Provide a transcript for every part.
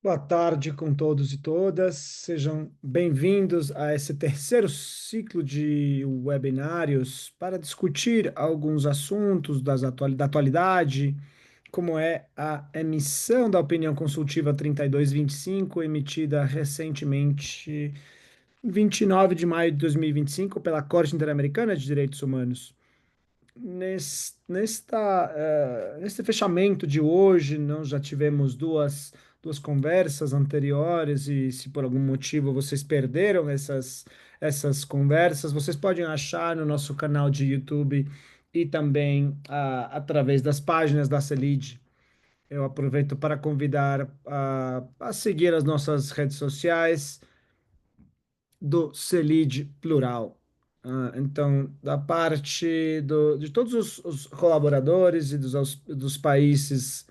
Boa tarde com todos e todas. Sejam bem-vindos a esse terceiro ciclo de webinários para discutir alguns assuntos da atualidade, como é a emissão da opinião consultiva 3225, emitida recentemente, 29 de maio de 2025, pela Corte Interamericana de Direitos Humanos. Neste fechamento de hoje, nós já tivemos duas conversas anteriores, e se por algum motivo vocês perderam essas conversas, vocês podem achar no nosso canal de YouTube e também através das páginas da CELID. Eu aproveito para convidar a seguir as nossas redes sociais do CELID Plural. Então, da parte de todos os colaboradores e dos países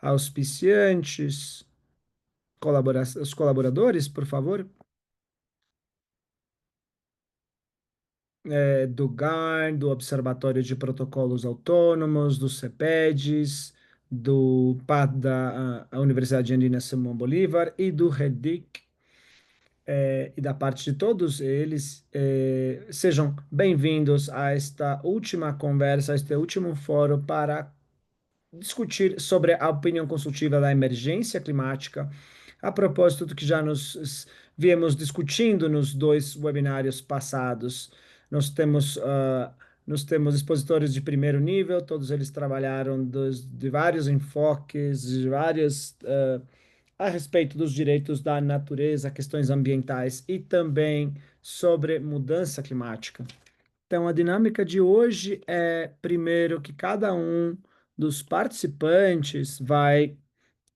auspiciantes, os colaboradores, por favor, do GAR, do Observatório de Protocolos Autônomos, do CEPEDES, do PAD da a Universidade Andina Simão Bolívar e do REDIC, e da parte de todos eles, sejam bem-vindos a esta última conversa, a este último fórum para discutir sobre a opinião consultiva da emergência climática, a propósito do que já nos viemos discutindo nos dois webinários passados. Nós temos, nós temos expositores de primeiro nível, todos eles trabalharam de vários enfoques, de várias, a respeito dos direitos da natureza, questões ambientais e também sobre mudança climática. Então, a dinâmica de hoje é, primeiro, que cada um dos participantes vai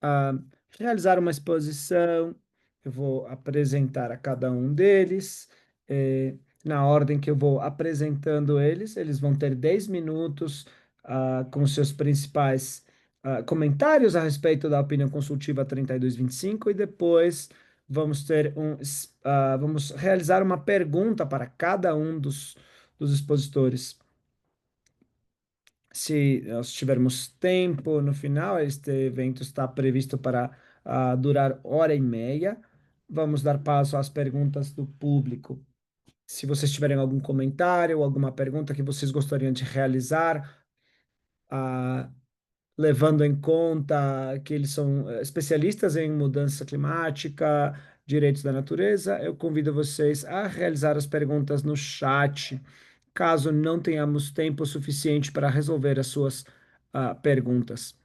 ah, realizar uma exposição. Eu vou apresentar a cada um deles, na ordem que eu vou apresentando eles. Eles vão ter 10 minutos com seus principais comentários a respeito da opinião consultiva 3225 e depois vamos realizar uma pergunta para cada um dos expositores. Se nós tivermos tempo no final, este evento está previsto para durar hora e meia. Vamos dar passo às perguntas do público. Se vocês tiverem algum comentário ou alguma pergunta que vocês gostariam de realizar, ah, levando em conta que eles são especialistas em mudança climática, direitos da natureza, eu convido vocês a realizar as perguntas no chat, caso não tenhamos tempo suficiente para resolver as suas perguntas.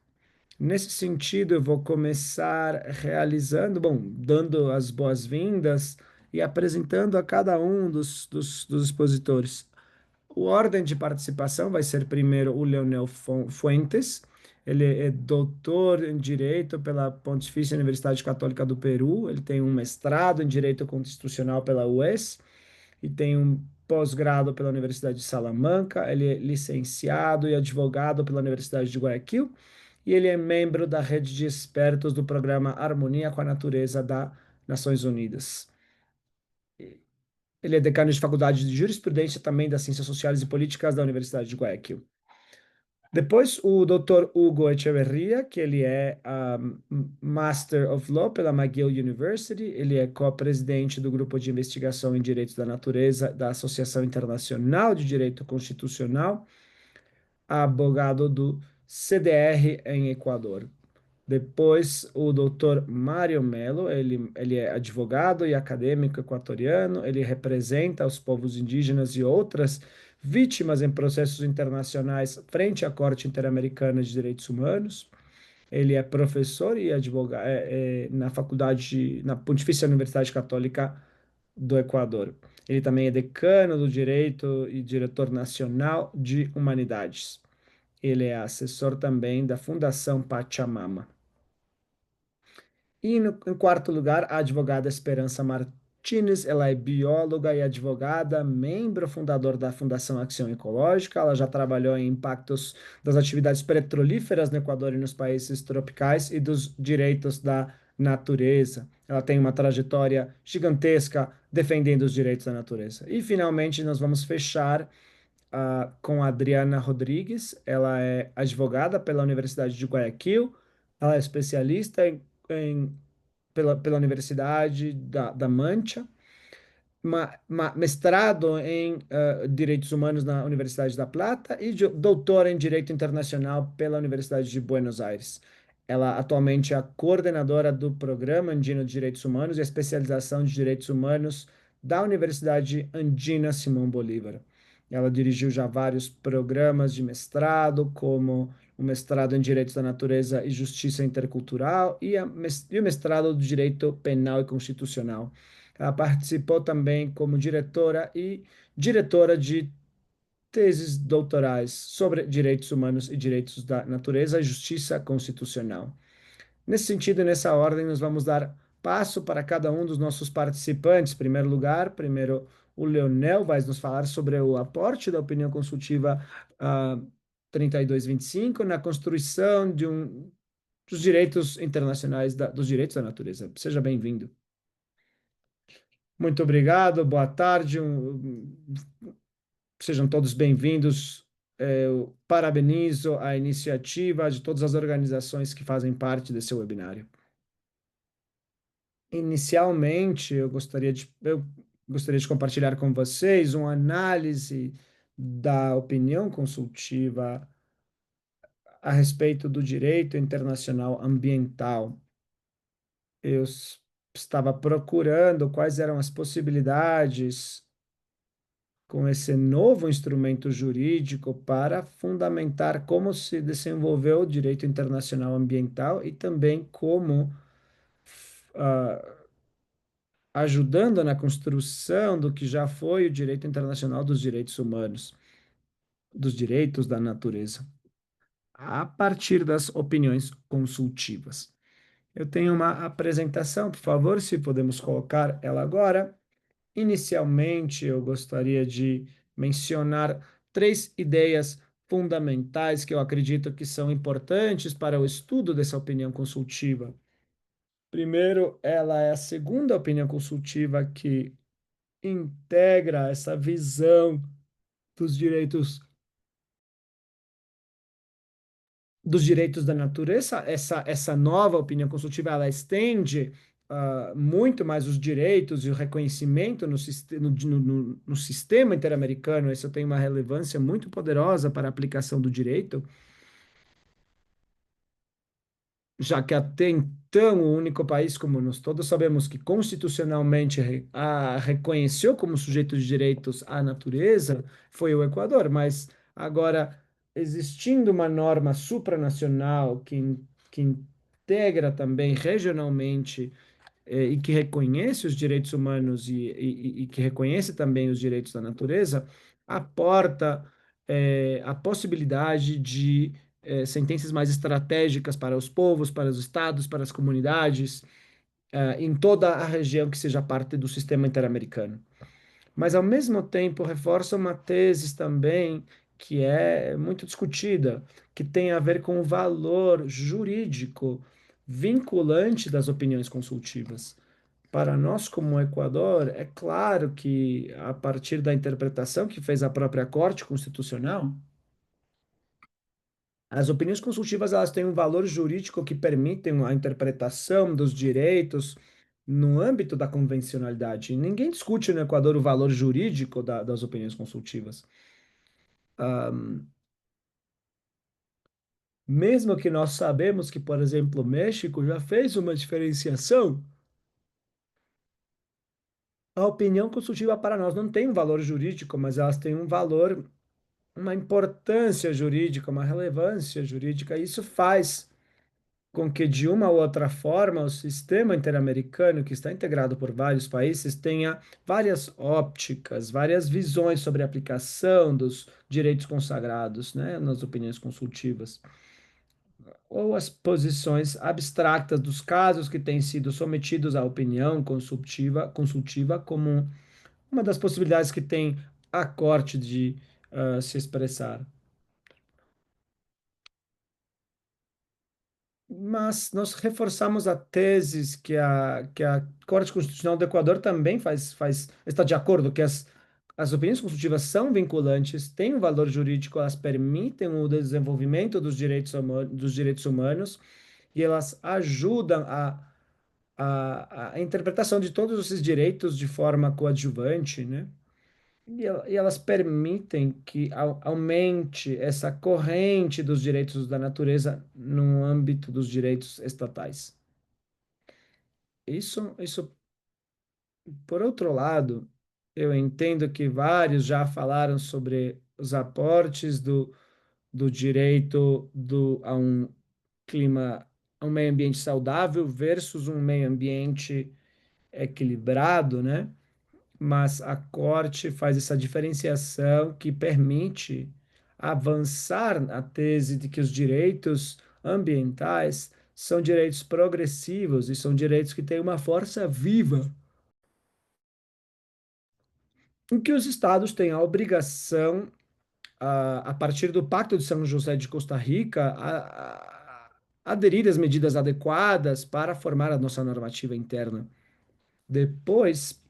Nesse sentido, eu vou começar realizando, bom, dando as boas-vindas e apresentando a cada um dos expositores. O ordem de participação vai ser primeiro o Leonel Fuentes. Ele é doutor em Direito pela Pontifícia Universidade Católica do Peru. Ele tem um mestrado em Direito Constitucional pela UES e tem um pós-grado pela Universidade de Salamanca. Ele é licenciado e advogado pela Universidade de Guayaquil e ele é membro da rede de expertos do programa Harmonia com a Natureza das Nações Unidas. Ele é decano de Faculdade de Jurisprudência também das Ciências Sociais e Políticas da Universidade de Guayaquil. Depois, o Dr. Hugo Echeverria, que ele é Master of Law pela McGill University, ele é co-presidente do Grupo de Investigação em Direitos da Natureza da Associação Internacional de Direito Constitucional, abogado do CDR em Equador. Depois, o doutor Mário Melo, ele é advogado e acadêmico equatoriano, ele representa os povos indígenas e outras vítimas em processos internacionais frente à Corte Interamericana de Direitos Humanos. Ele é professor e advogado na na Pontifícia Universidade Católica do Equador. Ele também é decano do Direito e diretor nacional de Humanidades. Ele é assessor também da Fundação Pachamama. E em quarto lugar, a advogada Esperança Martínez, ela é bióloga e advogada, membro fundador da Fundação Acção Ecológica. Ela já trabalhou em impactos das atividades petrolíferas no Equador e nos países tropicais e dos direitos da natureza. Ela tem uma trajetória gigantesca defendendo os direitos da natureza. E finalmente nós vamos fechar com a Adriana Rodrigues. Ela é advogada pela Universidade de Guayaquil. Ela é especialista em pela Universidade da Mancha, mestrado em Direitos Humanos na Universidade da Plata e doutora em Direito Internacional pela Universidade de Buenos Aires. Ela atualmente é a coordenadora do Programa Andino de Direitos Humanos e a especialização de Direitos Humanos da Universidade Andina Simão Bolívar. Ela dirigiu já vários programas de mestrado, como o mestrado em Direitos da Natureza e Justiça Intercultural e o mestrado do Direito Penal e Constitucional. Ela participou também como diretora de teses doutorais sobre direitos humanos e direitos da natureza e justiça constitucional. Nesse sentido e nessa ordem, nós vamos dar passo para cada um dos nossos participantes. Em primeiro lugar, primeiro o Leonel vai nos falar sobre o aporte da opinião consultiva 3225 na construção dos direitos internacionais, dos direitos da natureza. Seja bem-vindo. Muito obrigado, boa tarde, sejam todos bem-vindos. Eu parabenizo a iniciativa de todas as organizações que fazem parte desse webinário. Inicialmente, eu gostaria de compartilhar com vocês uma análise da opinião consultiva a respeito do direito internacional ambiental. Estava procurando quais eram as possibilidades com esse novo instrumento jurídico para fundamentar como se desenvolveu o direito internacional ambiental e também como ah, ajudando na construção do que já foi o direito internacional dos direitos humanos, dos direitos da natureza, a partir das opiniões consultivas. Eu tenho uma apresentação, por favor, se podemos colocar ela agora. Inicialmente, eu gostaria de mencionar três ideias fundamentais que eu acredito que são importantes para o estudo dessa opinião consultiva. Primeiro, ela é a segunda opinião consultiva que integra essa visão dos direitos da natureza. Essa nova opinião consultiva, ela estende muito mais os direitos e o reconhecimento no sistema interamericano. Isso tem uma relevância muito poderosa para a aplicação do direito, já que até então o único país, como nós todos sabemos, que constitucionalmente reconheceu como sujeito de direitos à natureza foi o Equador, mas agora, existindo uma norma supranacional que integra também regionalmente e que reconhece os direitos humanos e que reconhece também os direitos da natureza, aporta a possibilidade de sentenças mais estratégicas para os povos, para os estados, para as comunidades, em toda a região que seja parte do sistema interamericano. Mas, ao mesmo tempo, reforça uma tese também que é muito discutida, que tem a ver com o valor jurídico vinculante das opiniões consultivas. Para nós, como Equador, é claro que, a partir da interpretação que fez a própria Corte Constitucional, as opiniões consultivas elas têm um valor jurídico que permitem a interpretação dos direitos no âmbito da convencionalidade. Ninguém discute no Equador o valor jurídico das opiniões consultivas. Mesmo que nós sabemos que, por exemplo, o México já fez uma diferenciação, a opinião consultiva para nós não tem um valor jurídico, mas elas têm um valor, uma importância jurídica, uma relevância jurídica. Isso faz com que, de uma ou outra forma, o sistema interamericano, que está integrado por vários países, tenha várias ópticas, várias visões sobre a aplicação dos direitos consagrados, né, nas opiniões consultivas, ou as posições abstratas dos casos que têm sido sometidos à opinião consultiva como uma das possibilidades que tem a Corte de se expressar. Mas nós reforçamos a tese que a Corte Constitucional do Equador também está de acordo que as opiniões consultivas são vinculantes, têm um valor jurídico, elas permitem o desenvolvimento dos direitos humanos e elas ajudam a interpretação de todos esses direitos de forma coadjuvante, né? E elas permitem que aumente essa corrente dos direitos da natureza no âmbito dos direitos estatais. Isso, por outro lado, eu entendo que vários já falaram sobre os aportes do direito a um clima, a um meio ambiente saudável versus um meio ambiente equilibrado, né? Mas a Corte faz essa diferenciação que permite avançar a tese de que os direitos ambientais são direitos progressivos e são direitos que têm uma força viva, em que os estados têm a obrigação, a partir do Pacto de São José de Costa Rica, aderir às medidas adequadas para formar a nossa normativa interna. Depois,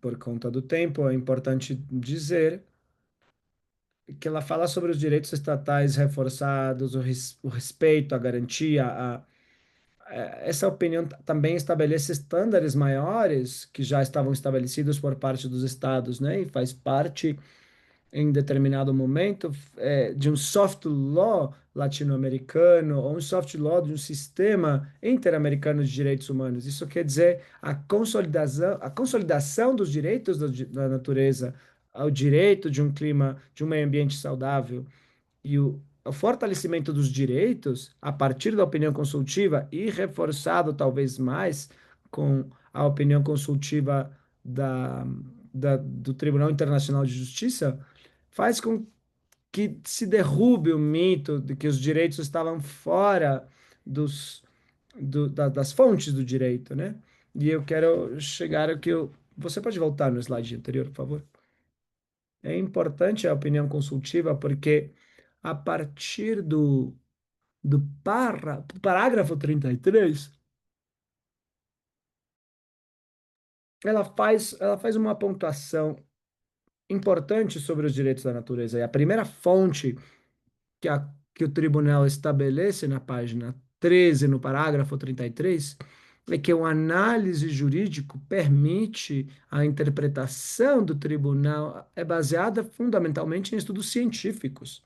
por conta do tempo, é importante dizer que ela fala sobre os direitos estatais reforçados, o respeito, a garantia, essa opinião também estabelece estándares maiores que já estavam estabelecidos por parte dos estados, né? E faz parte, em determinado momento, de um soft law latino-americano ou um soft law de um sistema interamericano de direitos humanos. Isso quer dizer a consolidação dos direitos da natureza, ao direito de um clima, de um meio ambiente saudável e o fortalecimento dos direitos a partir da opinião consultiva e reforçado talvez mais com a opinião consultiva da, do Tribunal Internacional de Justiça, faz com que se derrube o mito de que os direitos estavam fora das fontes do direito, né? E eu quero chegar ao que eu. Você pode voltar no slide anterior, por favor? É importante a opinião consultiva porque a partir do parágrafo 33, ela faz uma pontuação importante sobre os direitos da natureza. E a primeira fonte que o tribunal estabelece na página 13, no parágrafo 33, é que o análise jurídico permite a interpretação do tribunal é baseada fundamentalmente em estudos científicos.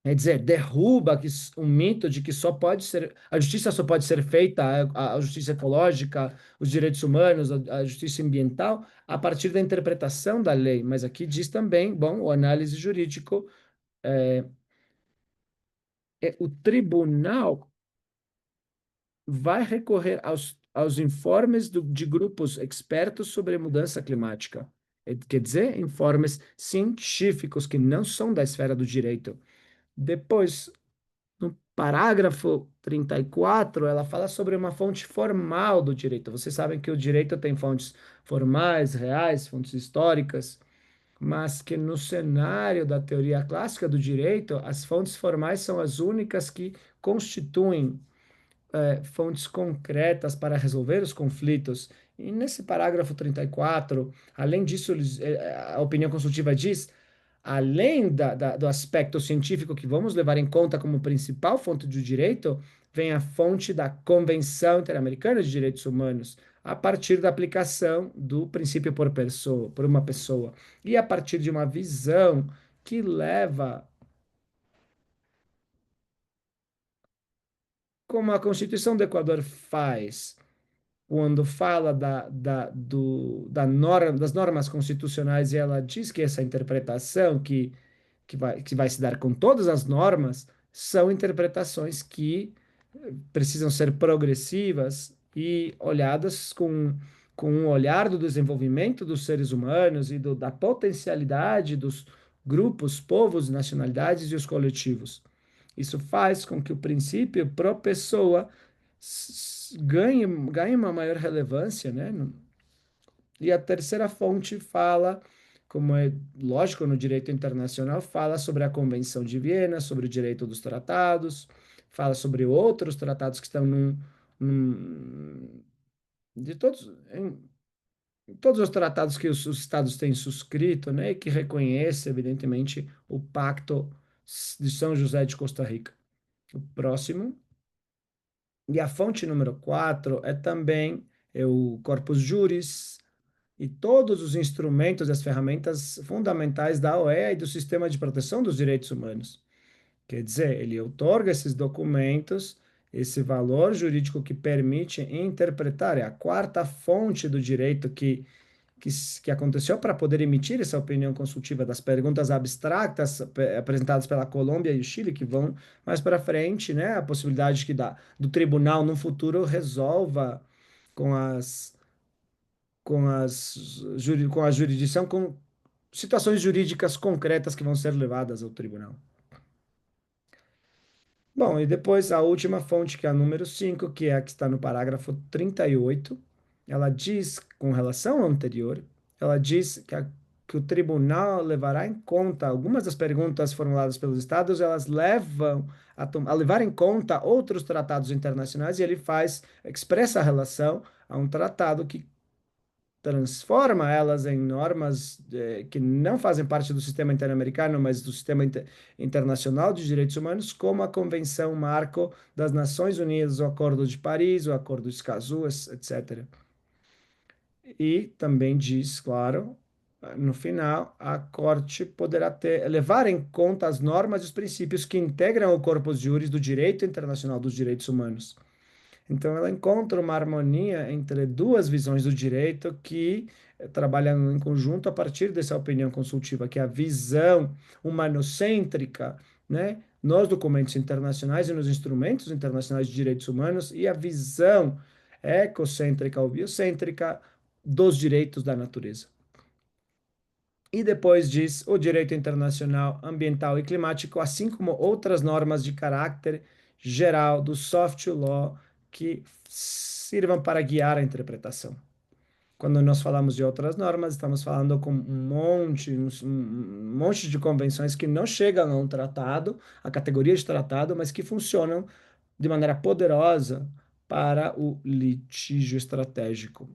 Quer dizer, derruba um mito de que só pode ser, a justiça só pode ser feita, a justiça ecológica, os direitos humanos, a justiça ambiental, a partir da interpretação da lei. Mas aqui diz também, bom, o análise jurídico, o tribunal vai recorrer aos informes de grupos expertos sobre mudança climática. Quer dizer, informes científicos que não são da esfera do direito. Depois, no parágrafo 34, ela fala sobre uma fonte formal do direito. Vocês sabem que o direito tem fontes formais, reais, fontes históricas, mas que no cenário da teoria clássica do direito, as fontes formais são as únicas que constituem fontes concretas para resolver os conflitos. E nesse parágrafo 34, além disso, a opinião consultiva diz, além do aspecto científico que vamos levar em conta como principal fonte de direito, vem a fonte da Convenção Interamericana de Direitos Humanos, a partir da aplicação do princípio por pessoa, por uma pessoa, e a partir de uma visão que leva, como a Constituição do Equador faz, quando fala das normas constitucionais e ela diz que essa interpretação que vai se dar com todas as normas são interpretações que precisam ser progressivas e olhadas com um olhar do desenvolvimento dos seres humanos e da potencialidade dos grupos, povos, nacionalidades e os coletivos. Isso faz com que o princípio pro pessoa ganhe uma maior relevância, né? E a terceira fonte fala, como é lógico no direito internacional, fala sobre a Convenção de Viena, sobre o direito dos tratados, fala sobre outros tratados que estão de em todos os tratados que os estados têm suscrito, né, e que reconhece, evidentemente, o Pacto de São José de Costa Rica. O próximo. E a fonte número 4 é também o Corpus Juris e todos os instrumentos e as ferramentas fundamentais da OEA e do Sistema de Proteção dos Direitos Humanos. Quer dizer, ele outorga esses documentos, esse valor jurídico que permite interpretar, é a quarta fonte do direito que, que aconteceu para poder emitir essa opinião consultiva das perguntas abstratas apresentadas pela Colômbia e o Chile, que vão mais para frente, né? A possibilidade que do tribunal no futuro resolva com com a jurisdição, com situações jurídicas concretas que vão ser levadas ao tribunal. Bom, e depois a última fonte, que é a número 5, que é a que está no parágrafo 38, ela diz, com relação ao anterior, ela diz que o tribunal levará em conta algumas das perguntas formuladas pelos estados, elas levam a levar em conta outros tratados internacionais e ele expressa a relação a um tratado que transforma elas em normas que não fazem parte do sistema interamericano, mas do sistema internacional de direitos humanos, como a Convenção Marco das Nações Unidas, o Acordo de Paris, o Acordo de Escazú, etc. E também diz, claro, no final, a Corte poderá levar em conta as normas e os princípios que integram o corpus juris do direito internacional dos direitos humanos. Então, ela encontra uma harmonia entre duas visões do direito que trabalham em conjunto a partir dessa opinião consultiva, que é a visão humanocêntrica, né, nos documentos internacionais e nos instrumentos internacionais de direitos humanos, e a visão ecocêntrica ou biocêntrica dos direitos da natureza. E depois diz o direito internacional ambiental e climático, assim como outras normas de caráter geral do soft law que sirvam para guiar a interpretação. Quando nós falamos de outras normas, estamos falando com um monte de convenções que não chegam a um tratado, a categoria de tratado, mas que funcionam de maneira poderosa para o litígio estratégico.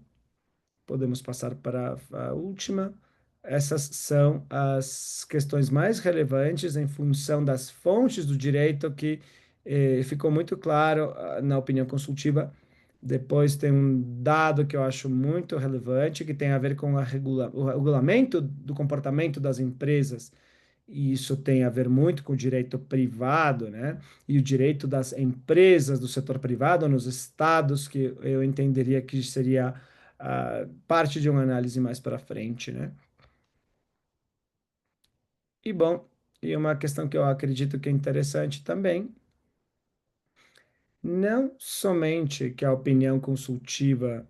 Podemos passar para a última. Essas são as questões mais relevantes em função das fontes do direito que ficou muito claro na opinião consultiva. Depois tem um dado que eu acho muito relevante, que tem a ver com o regulamento do comportamento das empresas. E isso tem a ver muito com o direito privado, né? E o direito das empresas do setor privado nos estados, que eu entenderia que seria parte de uma análise mais para frente, né? E bom, e uma questão que eu acredito que é interessante também, não somente que a opinião consultiva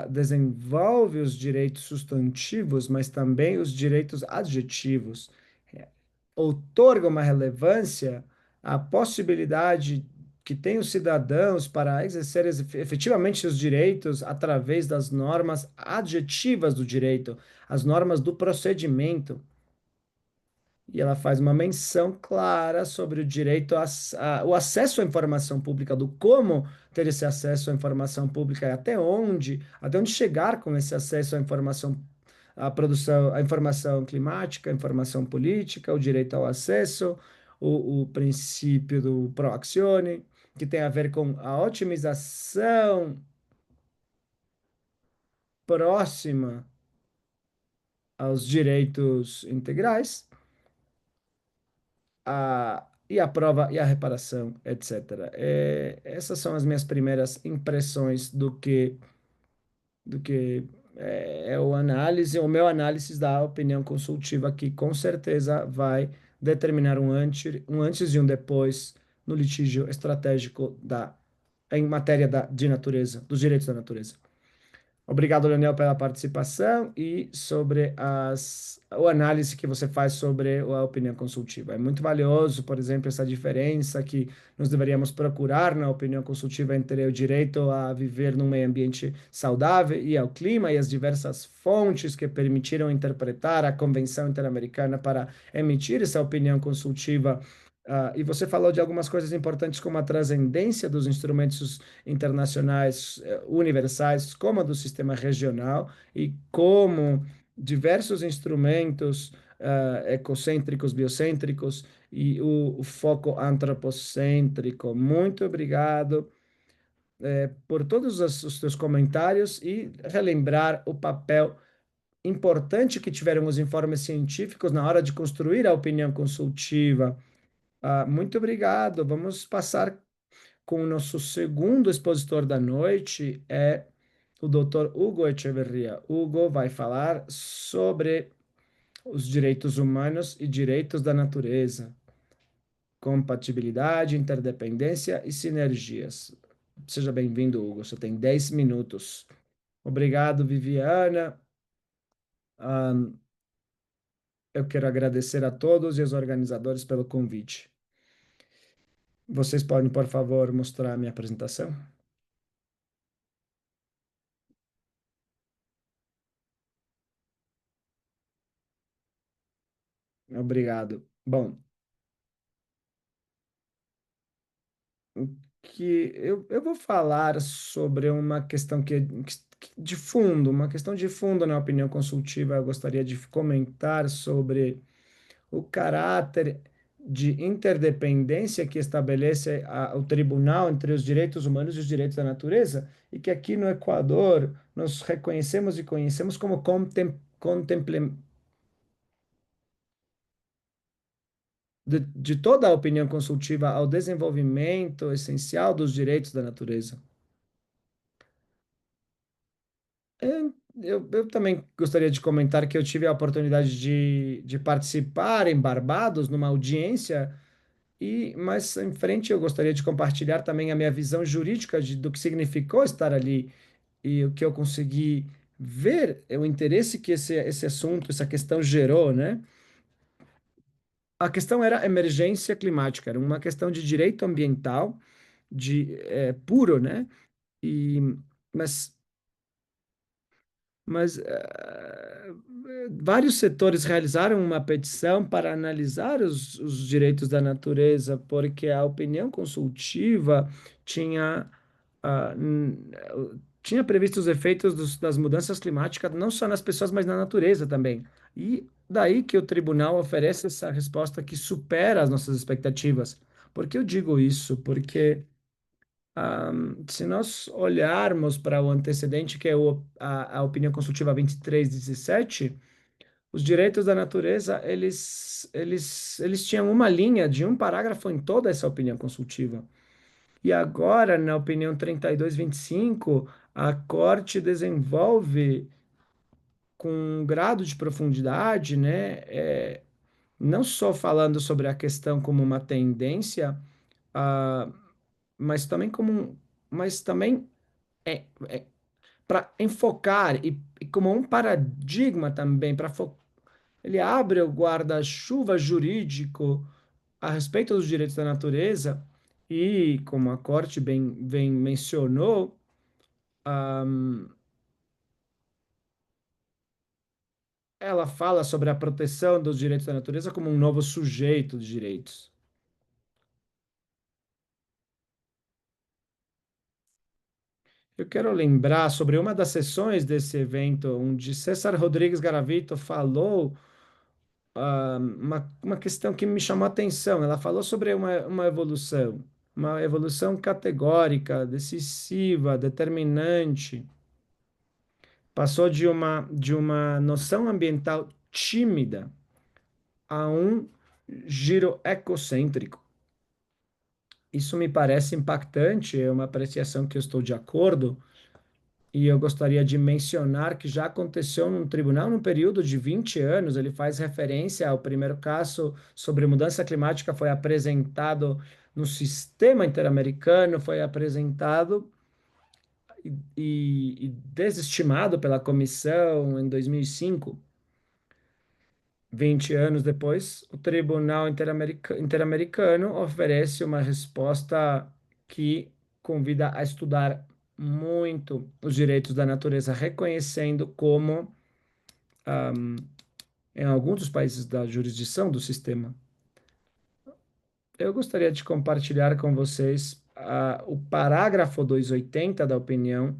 desenvolve os direitos substantivos, mas também os direitos adjetivos. É, Outorga uma relevância à possibilidade que tem os cidadãos para exercer efetivamente seus direitos através das normas adjetivas do direito, as normas do procedimento. E ela faz uma menção clara sobre o direito o acesso à informação pública, do como ter esse acesso à informação pública e até onde chegar com esse acesso à informação, à produção, à informação climática, à informação política, o direito ao acesso, o princípio do pro actione, que tem a ver com a otimização próxima aos direitos integrais e a prova e a reparação, etc. Essas são as minhas primeiras impressões do que o meu análise da opinião consultiva, que com certeza vai determinar um antes e um depois no litígio estratégico em matéria de natureza, dos direitos da natureza. Obrigado, Leonel, pela participação e sobre o análise que você faz sobre a opinião consultiva. É muito valioso, por exemplo, essa diferença que nós deveríamos procurar na opinião consultiva entre o direito a viver num meio ambiente saudável e ao clima e as diversas fontes que permitiram interpretar a Convenção Interamericana para emitir essa opinião consultiva. E você falou de algumas coisas importantes, como a transcendência dos instrumentos internacionais universais, como a do sistema regional, e como diversos instrumentos ecocêntricos, biocêntricos e o foco antropocêntrico. Muito obrigado por todos os teus comentários e relembrar o papel importante que tiveram os informes científicos na hora de construir a opinião consultiva. Muito obrigado. Vamos passar com o nosso segundo expositor da noite, o Dr. Hugo Echeverria. Hugo vai falar sobre os direitos humanos e direitos da natureza, compatibilidade, interdependência e sinergias. Seja bem-vindo, Hugo. Você tem 10 minutos. Obrigado, Viviana. Ahn, eu quero agradecer a todos e aos organizadores pelo convite. Vocês podem, por favor, mostrar a minha apresentação? Obrigado. Bom, eu vou falar sobre uma questão de fundo, uma questão de fundo na opinião consultiva. Eu gostaria de comentar sobre o caráter de interdependência que estabelece o tribunal entre os direitos humanos e os direitos da natureza, e que aqui no Equador nós reconhecemos e conhecemos como de toda a opinião consultiva ao desenvolvimento essencial dos direitos da natureza. Eu também gostaria de comentar que eu tive a oportunidade de participar em Barbados, numa audiência, e mais em frente eu gostaria de compartilhar também a minha visão jurídica do que significou estar ali e o que eu consegui ver, o interesse que esse assunto, essa questão gerou, né? A questão era emergência climática, era uma questão de direito ambiental, puro, né? E, mas vários setores realizaram uma petição para analisar os direitos da natureza, porque a opinião consultiva tinha, ah, n- tinha previsto os efeitos das mudanças climáticas não só nas pessoas, mas na natureza também. E daí que o tribunal oferece essa resposta que supera as nossas expectativas. Por que eu digo isso? Porque se nós olharmos para o antecedente, que é a opinião consultiva 2317, os direitos da natureza, eles tinham uma linha de um parágrafo em toda essa opinião consultiva. E agora, na opinião 3225, a Corte desenvolve com um grado de profundidade, né, não só falando sobre a questão como uma tendência, ah, mas também mas também para enfocar e como um paradigma também para ele abre o guarda-chuva jurídico a respeito dos direitos da natureza e, como a Corte bem mencionou, ahm, ela fala sobre a proteção dos direitos da natureza como um novo sujeito de direitos. Eu quero lembrar sobre uma das sessões desse evento, onde César Rodrigues Garavito falou uma questão que me chamou a atenção. Ela falou sobre uma evolução categórica, decisiva, determinante. Passou de uma noção ambiental tímida a um giro ecocêntrico. Isso me parece impactante, é uma apreciação que eu estou de acordo, e eu gostaria de mencionar que já aconteceu num tribunal num período de 20 anos. Ele faz referência ao primeiro caso sobre mudança climática, foi apresentado no sistema interamericano, foi apresentado e desestimado pela comissão em 2005. 20 anos depois, o Tribunal Interamericano oferece uma resposta que convida a estudar muito os direitos da natureza, reconhecendo como, em alguns dos países da jurisdição do sistema. Eu gostaria de compartilhar com vocês o parágrafo 280 da opinião.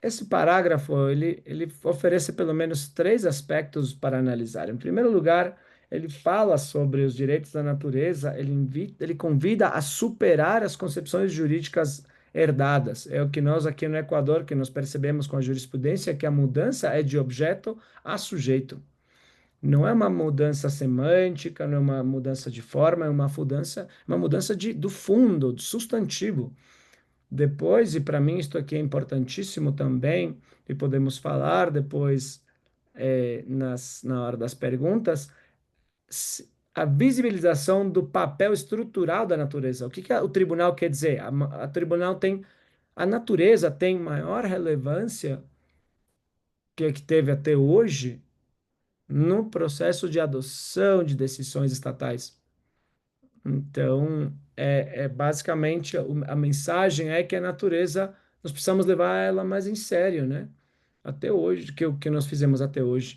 Esse parágrafo, ele oferece pelo menos três aspectos para analisar. Em primeiro lugar, ele fala sobre os direitos da natureza, ele convida a superar as concepções jurídicas herdadas. É o que nós aqui no Equador, que nós percebemos com a jurisprudência, que a mudança é de objeto a sujeito. Não é uma mudança semântica, não é uma mudança de forma, é uma mudança do fundo, do substantivo. Depois, e para mim isto aqui é importantíssimo também, e podemos falar depois na hora das perguntas, a visibilização do papel estrutural da natureza. O que que o tribunal quer dizer? A tribunal tem, a natureza tem maior relevância que a que teve até hoje no processo de adoção de decisões estatais. Então, basicamente a mensagem é que a natureza, nós precisamos levar ela mais em sério, né? Até hoje, que o que nós fizemos até hoje.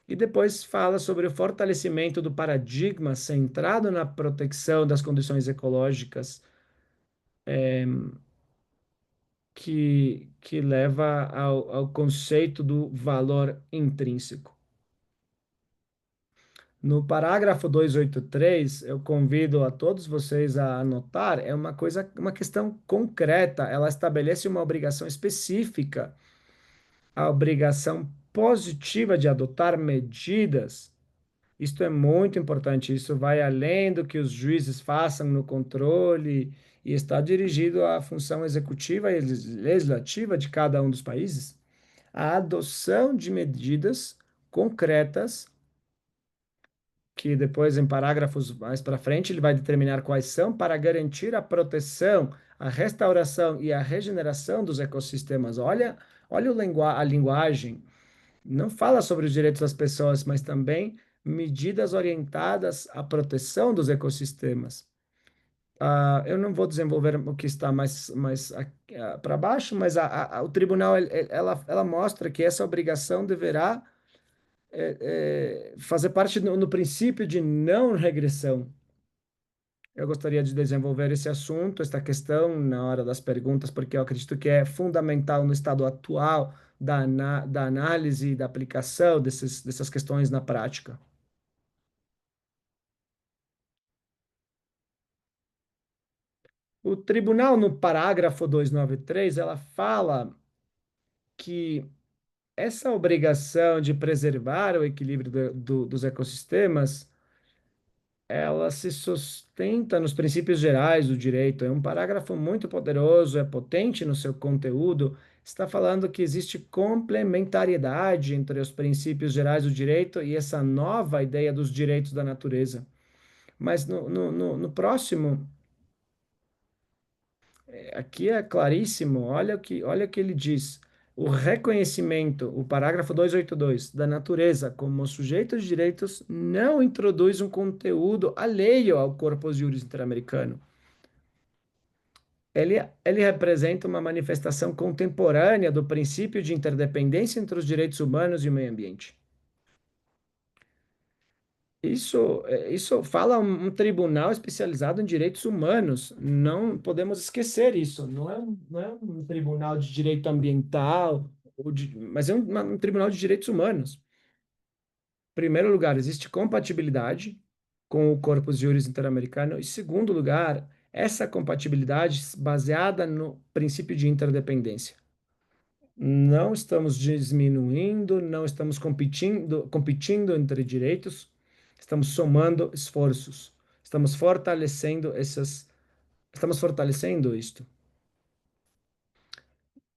E depois fala sobre o fortalecimento do paradigma centrado na proteção das condições ecológicas, que leva ao conceito do valor intrínseco. No parágrafo 283, eu convido a todos vocês a anotar, é uma coisa, uma questão concreta, ela estabelece uma obrigação específica, a obrigação positiva de adotar medidas. Isto é muito importante, isso vai além do que os juízes façam no controle e está dirigido à função executiva e legislativa de cada um dos países. A adoção de medidas concretas que depois, em parágrafos mais para frente, ele vai determinar quais são para garantir a proteção, a restauração e a regeneração dos ecossistemas. Olha a linguagem. Não fala sobre os direitos das pessoas, mas também medidas orientadas à proteção dos ecossistemas. Eu não vou desenvolver o que está mais para baixo, mas o tribunal ela mostra que essa obrigação deverá fazer parte no princípio de não regressão. Eu gostaria de desenvolver esse assunto, esta questão, na hora das perguntas, porque eu acredito que é fundamental no estado atual da análise e da aplicação dessas questões na prática. O tribunal, no parágrafo 293, ela fala que essa obrigação de preservar o equilíbrio dos ecossistemas ela se sustenta nos princípios gerais do direito. É um parágrafo muito poderoso, é potente no seu conteúdo. Está falando que existe complementariedade entre os princípios gerais do direito e essa nova ideia dos direitos da natureza. Mas no próximo, aqui é claríssimo, olha o que ele diz. O reconhecimento, o parágrafo 282, da natureza como sujeito de direitos não introduz um conteúdo alheio ao corpus juris interamericano. Ele representa uma manifestação contemporânea do princípio de interdependência entre os direitos humanos e o meio ambiente. Isso fala um tribunal especializado em direitos humanos. Não podemos esquecer isso. Não é um tribunal de direito ambiental, mas é um tribunal de direitos humanos. Em primeiro lugar, existe compatibilidade com o Corpus Juris Interamericano. Em segundo lugar, essa compatibilidade baseada no princípio de interdependência. Não estamos diminuindo, não estamos competindo entre direitos, estamos somando esforços, estamos fortalecendo isto.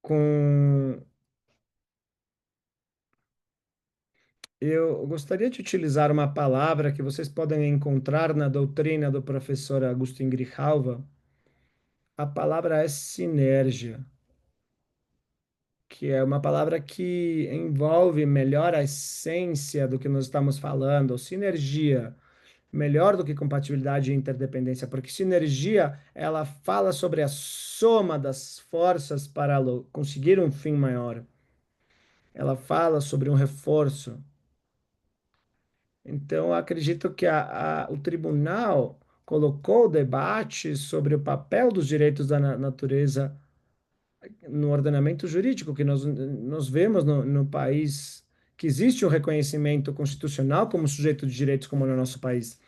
Com, eu gostaria de utilizar uma palavra que vocês podem encontrar na doutrina do professor Agustin Grijalva. A palavra é sinergia, que é uma palavra que envolve melhor a essência do que nós estamos falando, sinergia melhor do que compatibilidade e interdependência, porque sinergia, ela fala sobre a soma das forças para conseguir um fim maior. Ela fala sobre um reforço. Então, eu acredito que o tribunal colocou o debate sobre o papel dos direitos da natureza no ordenamento jurídico que nós vemos no país que existe um reconhecimento constitucional como sujeito de direitos como no nosso país.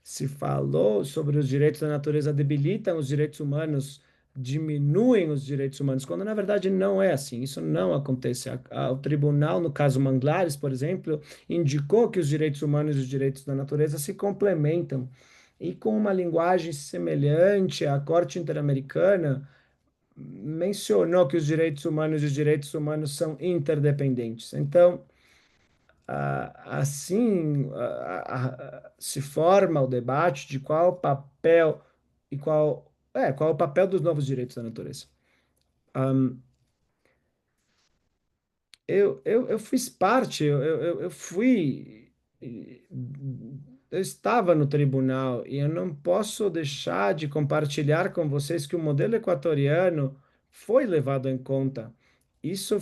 Se falou sobre os direitos da natureza debilitam os direitos humanos, diminuem os direitos humanos, quando na verdade não é assim. Isso não acontece. O tribunal, no caso Manglares, por exemplo, indicou que os direitos humanos e os direitos da natureza se complementam. E com uma linguagem semelhante à Corte Interamericana, mencionou que os direitos humanos e os direitos humanos são interdependentes. Então, assim se forma o debate de qual o papel e qual é o papel dos novos direitos da natureza. Ahn, eu fiz parte, eu fui, eu estava no tribunal e eu não posso deixar de compartilhar com vocês que o modelo equatoriano foi levado em conta. Isso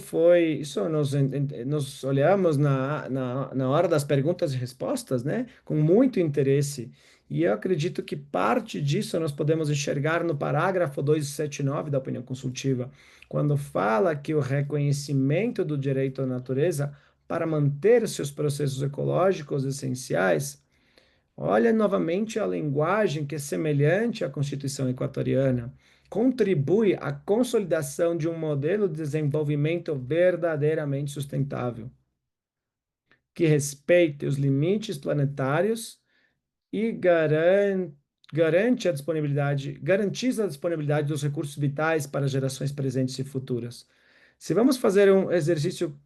nós olhamos na hora das perguntas e respostas, né, com muito interesse. E eu acredito que parte disso nós podemos enxergar no parágrafo 279 da opinião consultiva quando fala que o reconhecimento do direito à natureza para manter seus processos ecológicos essenciais, olha novamente a linguagem que é semelhante à Constituição equatoriana, contribui à consolidação de um modelo de desenvolvimento verdadeiramente sustentável, que respeite os limites planetários e garantiza a disponibilidade dos recursos vitais para gerações presentes e futuras. Se vamos fazer um exercício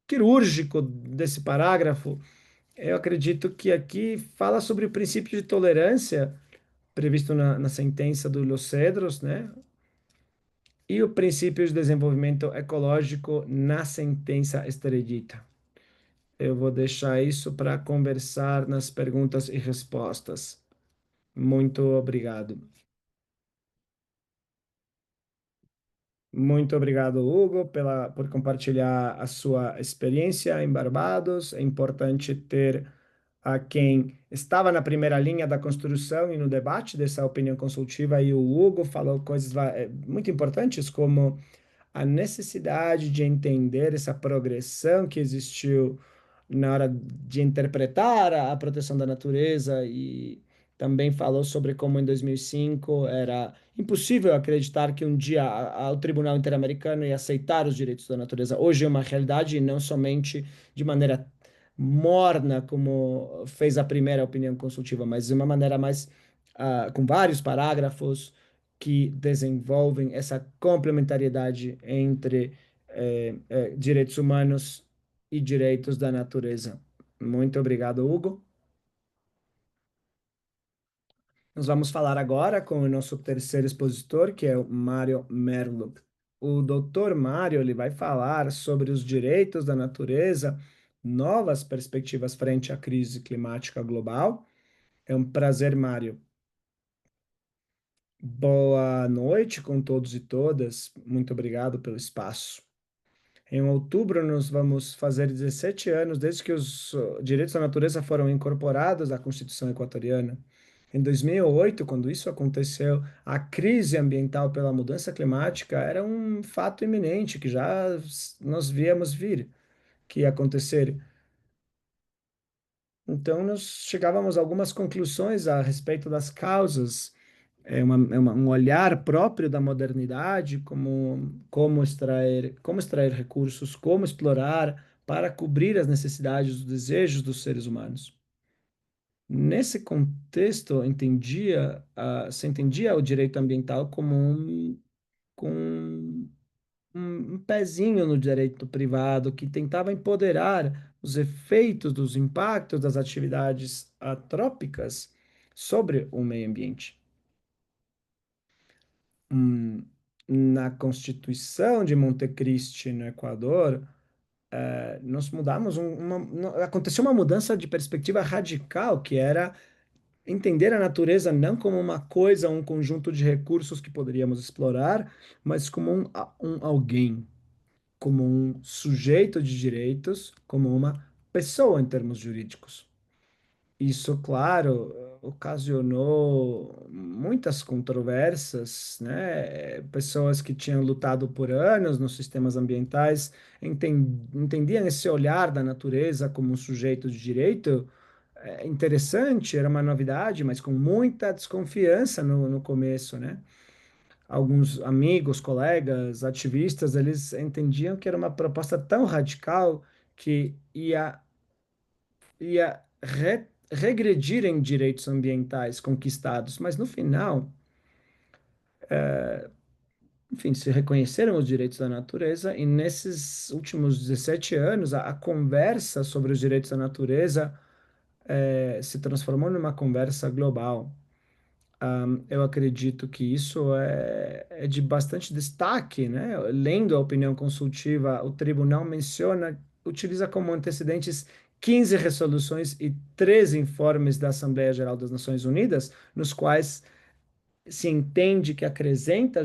quirúrgico desse parágrafo, eu acredito que aqui fala sobre o princípio de tolerância previsto na sentença do Los Cedros, né? E o princípio de desenvolvimento ecológico na sentença Estrelita. Eu vou deixar isso para conversar nas perguntas e respostas. Muito obrigado. Muito obrigado, Hugo, por compartilhar a sua experiência em Barbados. É importante ter a quem estava na primeira linha da construção e no debate dessa opinião consultiva, e o Hugo falou coisas muito importantes, como a necessidade de entender essa progressão que existiu na hora de interpretar a proteção da natureza e também falou sobre como em 2005 era impossível acreditar que um dia o Tribunal Interamericano ia aceitar os direitos da natureza. Hoje é uma realidade e não somente de maneira morna, como fez a primeira opinião consultiva, mas de uma maneira mais com vários parágrafos que desenvolvem essa complementariedade entre direitos humanos e direitos da natureza. Muito obrigado, Hugo. Nós vamos falar agora com o nosso terceiro expositor, que é o Mário Merlo. O doutor Mário ele vai falar sobre os direitos da natureza, novas perspectivas frente à crise climática global. É um prazer, Mário. Boa noite com todos e todas. Muito obrigado pelo espaço. Em outubro, nós vamos fazer 17 anos desde que os direitos da natureza foram incorporados à Constituição equatoriana. Em 2008, quando isso aconteceu, a crise ambiental pela mudança climática era um fato iminente que já nós víamos vir que ia acontecer. Então, nós chegávamos a algumas conclusões a respeito das causas, um olhar próprio da modernidade, como extrair recursos, como explorar para cobrir as necessidades, os desejos dos seres humanos. Nesse contexto, se entendia o direito ambiental como com um pezinho no direito privado que tentava empoderar os efeitos dos impactos das atividades antrópicas sobre o meio ambiente. Na Constituição de Montecristi, no Equador, nós mudamos aconteceu uma mudança de perspectiva radical, que era entender a natureza não como uma coisa, um conjunto de recursos que poderíamos explorar, mas como um alguém, como um sujeito de direitos, como uma pessoa em termos jurídicos. Isso, claro, ocasionou muitas controvérsias, né? Pessoas que tinham lutado por anos nos sistemas ambientais entendiam esse olhar da natureza como um sujeito de direito interessante, era uma novidade, mas com muita desconfiança no começo, né? Alguns amigos, colegas, ativistas, eles entendiam que era uma proposta tão radical que ia regredir em direitos ambientais conquistados, mas no final, enfim, se reconheceram os direitos da natureza e nesses últimos 17 anos, a conversa sobre os direitos da natureza se transformou numa conversa global. Eu acredito que isso é de bastante destaque, né? Lendo a opinião consultiva, o tribunal utiliza como antecedentes 15 resoluções e 13 informes da Assembleia Geral das Nações Unidas, nos quais se entende que acrescenta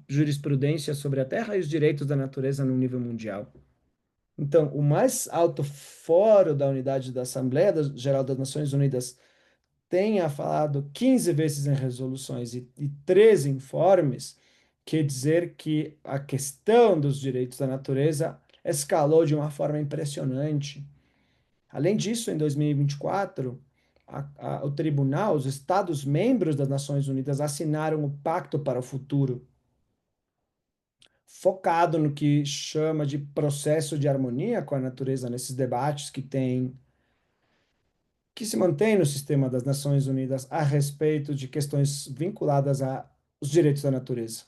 jurisprudência sobre a terra e os direitos da natureza no nível mundial. Então, o mais alto fórum da unidade da Geral das Nações Unidas tenha falado 15 vezes em resoluções e 13 informes, quer dizer que a questão dos direitos da natureza escalou de uma forma impressionante. Além disso, em 2024, o tribunal, os Estados-membros das Nações Unidas assinaram o Pacto para o Futuro, focado no que chama de processo de harmonia com a natureza nesses debates que se mantém no sistema das Nações Unidas a respeito de questões vinculadas aos direitos da natureza.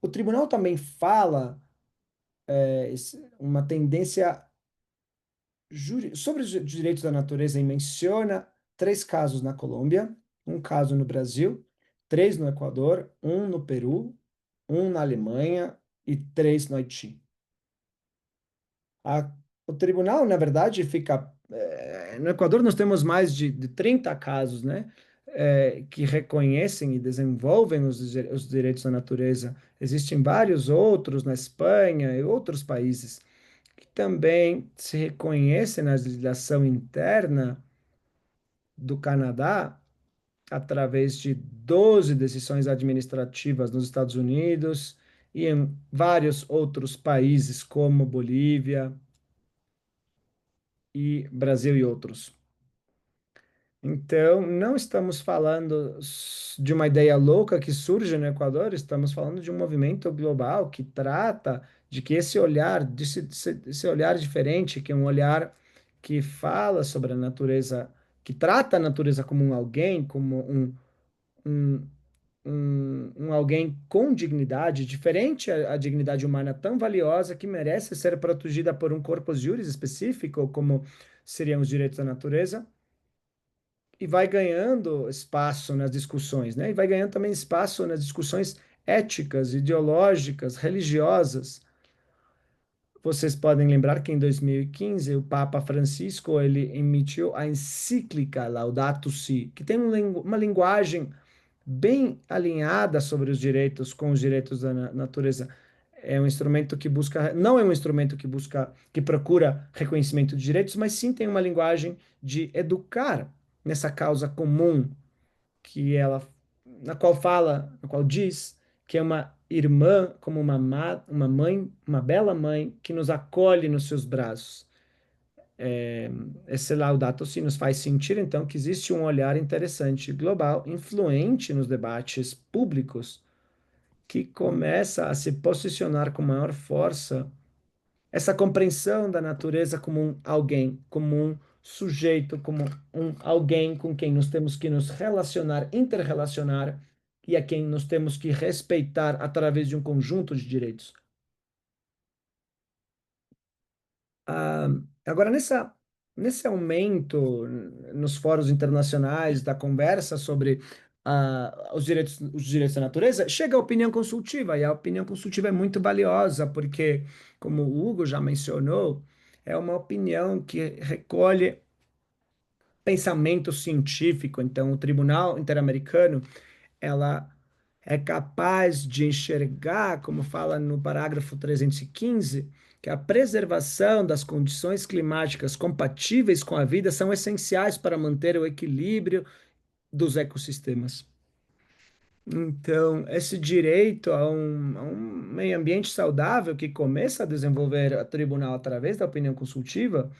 O tribunal também fala uma tendência sobre os direitos da natureza e menciona três casos na Colômbia, um caso no Brasil, três no Equador, um no Peru, um na Alemanha e três no Haiti. O tribunal, na verdade, fica. No Equador, nós temos mais de 30 casos, né? Que reconhecem e desenvolvem os direitos da natureza. Existem vários outros na Espanha e outros países que também se reconhecem na legislação interna do Canadá através de 12 decisões administrativas nos Estados Unidos e em vários outros países, como Bolívia e Brasil e outros. Então, não estamos falando de uma ideia louca que surge no Equador, estamos falando de um movimento global que trata de que esse olhar, esse olhar diferente, que é um olhar que fala sobre a natureza, que trata a natureza como um alguém, como um, um alguém com dignidade, diferente a dignidade humana tão valiosa que merece ser protegida por um corpus juris específico, como seriam os direitos da natureza e vai ganhando espaço nas discussões, né? E vai ganhando também espaço nas discussões éticas, ideológicas, religiosas. Vocês podem lembrar que em 2015 o Papa Francisco ele emitiu a encíclica Laudato Si, que tem uma linguagem bem alinhada sobre os direitos com os direitos da natureza. É um instrumento que busca, não é um instrumento que busca, que procura reconhecimento de direitos, mas sim tem uma linguagem de educar nessa causa comum que ela, na qual fala, na qual diz que é uma irmã como uma mãe, uma bela mãe que nos acolhe nos seus braços. Esse Laudato Si nos faz sentir, então, que existe um olhar interessante global, influente nos debates públicos, que começa a se posicionar com maior força essa compreensão da natureza como um alguém, como um sujeito, como um alguém com quem nós temos que nos relacionar, interrelacionar e a quem nós temos que respeitar através de um conjunto de direitos. Ah, agora, nesse aumento nos fóruns internacionais da conversa sobre os direitos da natureza, chega a opinião consultiva, e a opinião consultiva é muito valiosa, porque, como o Hugo já mencionou, é uma opinião que recolhe pensamento científico. Então, o Tribunal Interamericano ela é capaz de enxergar, como fala no parágrafo 315, que a preservação das condições climáticas compatíveis com a vida são essenciais para manter o equilíbrio dos ecossistemas. Então, esse direito a um meio ambiente saudável que começa a desenvolver o tribunal através da opinião consultiva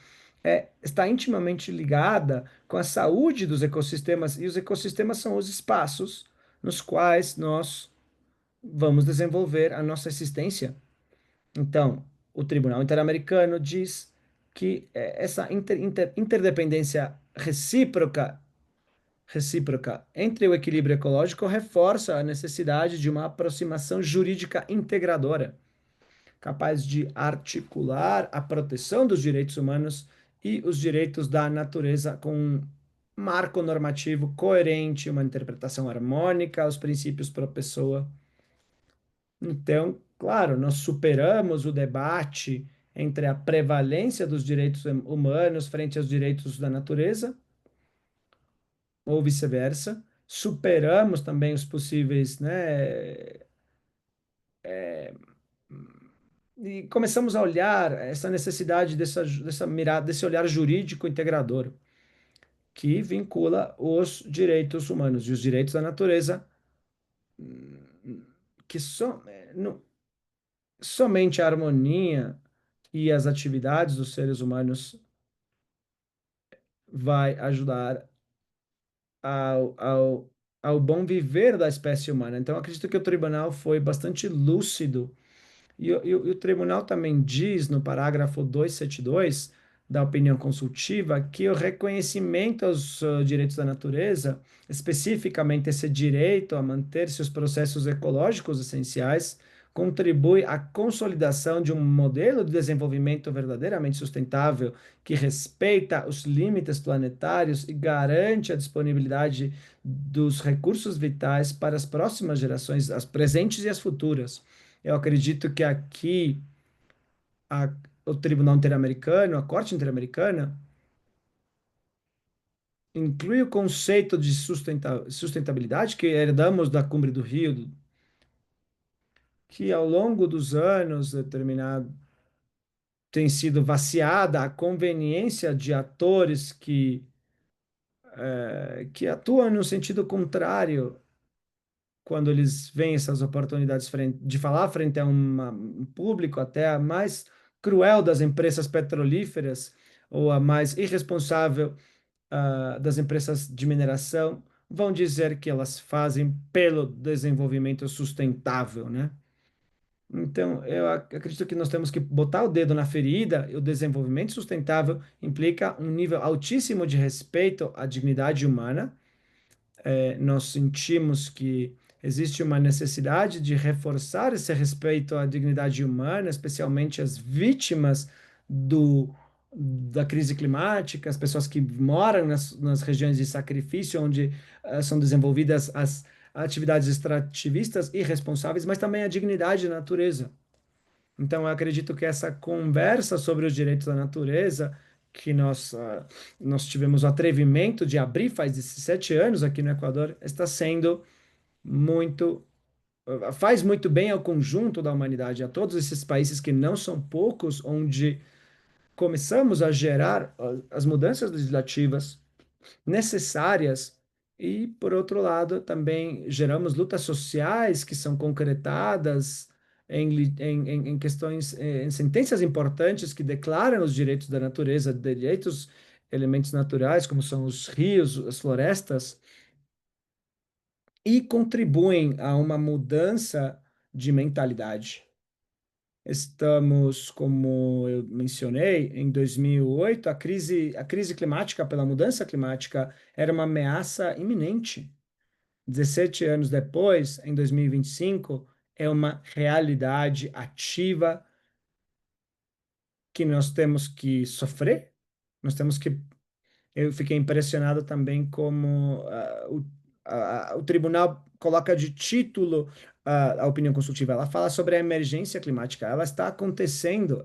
está intimamente ligada com a saúde dos ecossistemas, e os ecossistemas são os espaços nos quais nós vamos desenvolver a nossa existência. Então, o Tribunal Interamericano diz que essa interdependência recíproca entre o equilíbrio ecológico reforça a necessidade de uma aproximação jurídica integradora, capaz de articular a proteção dos direitos humanos e os direitos da natureza com um marco normativo coerente, uma interpretação harmônica aos princípios pro pessoa. Então, claro, nós superamos o debate entre a prevalência dos direitos humanos frente aos direitos da natureza, ou vice-versa. Superamos também os possíveis, né? E começamos a olhar essa necessidade dessa mirada, desse olhar jurídico integrador, que vincula os direitos humanos e os direitos da natureza, que somente a harmonia e as atividades dos seres humanos vai ajudar ao bom viver da espécie humana. Então, acredito que o tribunal foi bastante lúcido. E o tribunal também diz, no parágrafo 272 da opinião consultiva, que o reconhecimento aos direitos da natureza, especificamente esse direito a manter-se os processos ecológicos essenciais, contribui à consolidação de um modelo de desenvolvimento verdadeiramente sustentável que respeita os limites planetários e garante a disponibilidade dos recursos vitais para as próximas gerações, as presentes e as futuras. Eu acredito que aqui a- o Tribunal Interamericano, a Corte Interamericana, inclui o conceito de sustentabilidade que herdamos da Cumbre do Rio, que ao longo dos anos determinado tem sido vaciada a conveniência de atores que atuam no sentido contrário quando eles veem essas oportunidades de falar frente a um público até a mais cruel das empresas petrolíferas ou a mais irresponsável das empresas de mineração, vão dizer que elas fazem pelo desenvolvimento sustentável, né? Então, eu acredito que nós temos que botar o dedo na ferida, e o desenvolvimento sustentável implica um nível altíssimo de respeito à dignidade humana. Nós sentimos que existe uma necessidade de reforçar esse respeito à dignidade humana, especialmente as vítimas da crise climática, as pessoas que moram nas regiões de sacrifício, onde são desenvolvidas as atividades extrativistas irresponsáveis, mas também a dignidade da natureza. Então, eu acredito que essa conversa sobre os direitos da natureza, que nós tivemos o atrevimento de abrir faz 17 anos aqui no Equador, está sendo muito, faz muito bem ao conjunto da humanidade, a todos esses países que não são poucos, onde começamos a gerar as mudanças legislativas necessárias e, por outro lado, também geramos lutas sociais que são concretadas em questões, em sentenças importantes que declaram os direitos da natureza, direitos, elementos naturais, como são os rios, as florestas, e contribuem a uma mudança de mentalidade. Estamos, como eu mencionei, em 2008, a crise climática pela mudança climática era uma ameaça iminente. 17 anos depois, em 2025, é uma realidade ativa que nós temos que sofrer, nós temos que. Eu fiquei impressionado também como o tribunal coloca de título a opinião consultiva. Ela fala sobre a emergência climática. Ela está acontecendo.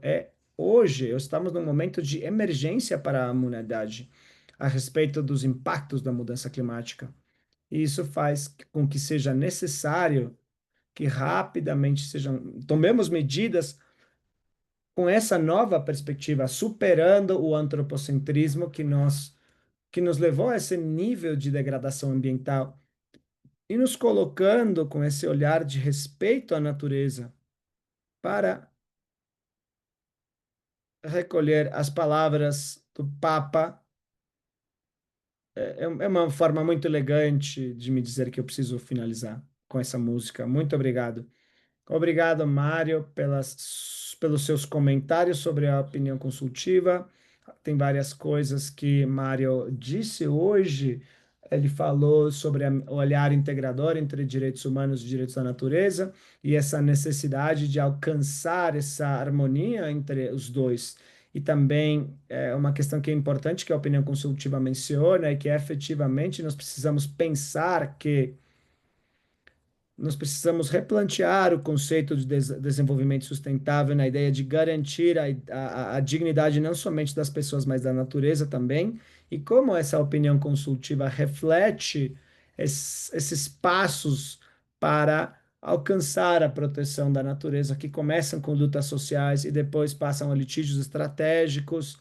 Hoje, estamos num momento de emergência para a humanidade a respeito dos impactos da mudança climática. E isso faz com que seja necessário que rapidamente tomemos medidas com essa nova perspectiva, superando o antropocentrismo que nós que nos levou a esse nível de degradação ambiental e nos colocando com esse olhar de respeito à natureza para recolher as palavras do Papa. É uma forma muito elegante de me dizer que eu preciso finalizar com essa música. Muito obrigado. Obrigado, Mário, pelos seus comentários sobre a opinião consultiva. Tem várias coisas que Mário disse hoje. Ele falou sobre o olhar integrador entre direitos humanos e direitos da natureza e essa necessidade de alcançar essa harmonia entre os dois. E também uma questão que é importante, que a opinião consultiva menciona, é que efetivamente nós precisamos pensar que nós precisamos replantear o conceito de desenvolvimento sustentável na ideia de garantir a dignidade não somente das pessoas, mas da natureza também, e como essa opinião consultiva reflete esses passos para alcançar a proteção da natureza, que começam com lutas sociais e depois passam a litígios estratégicos.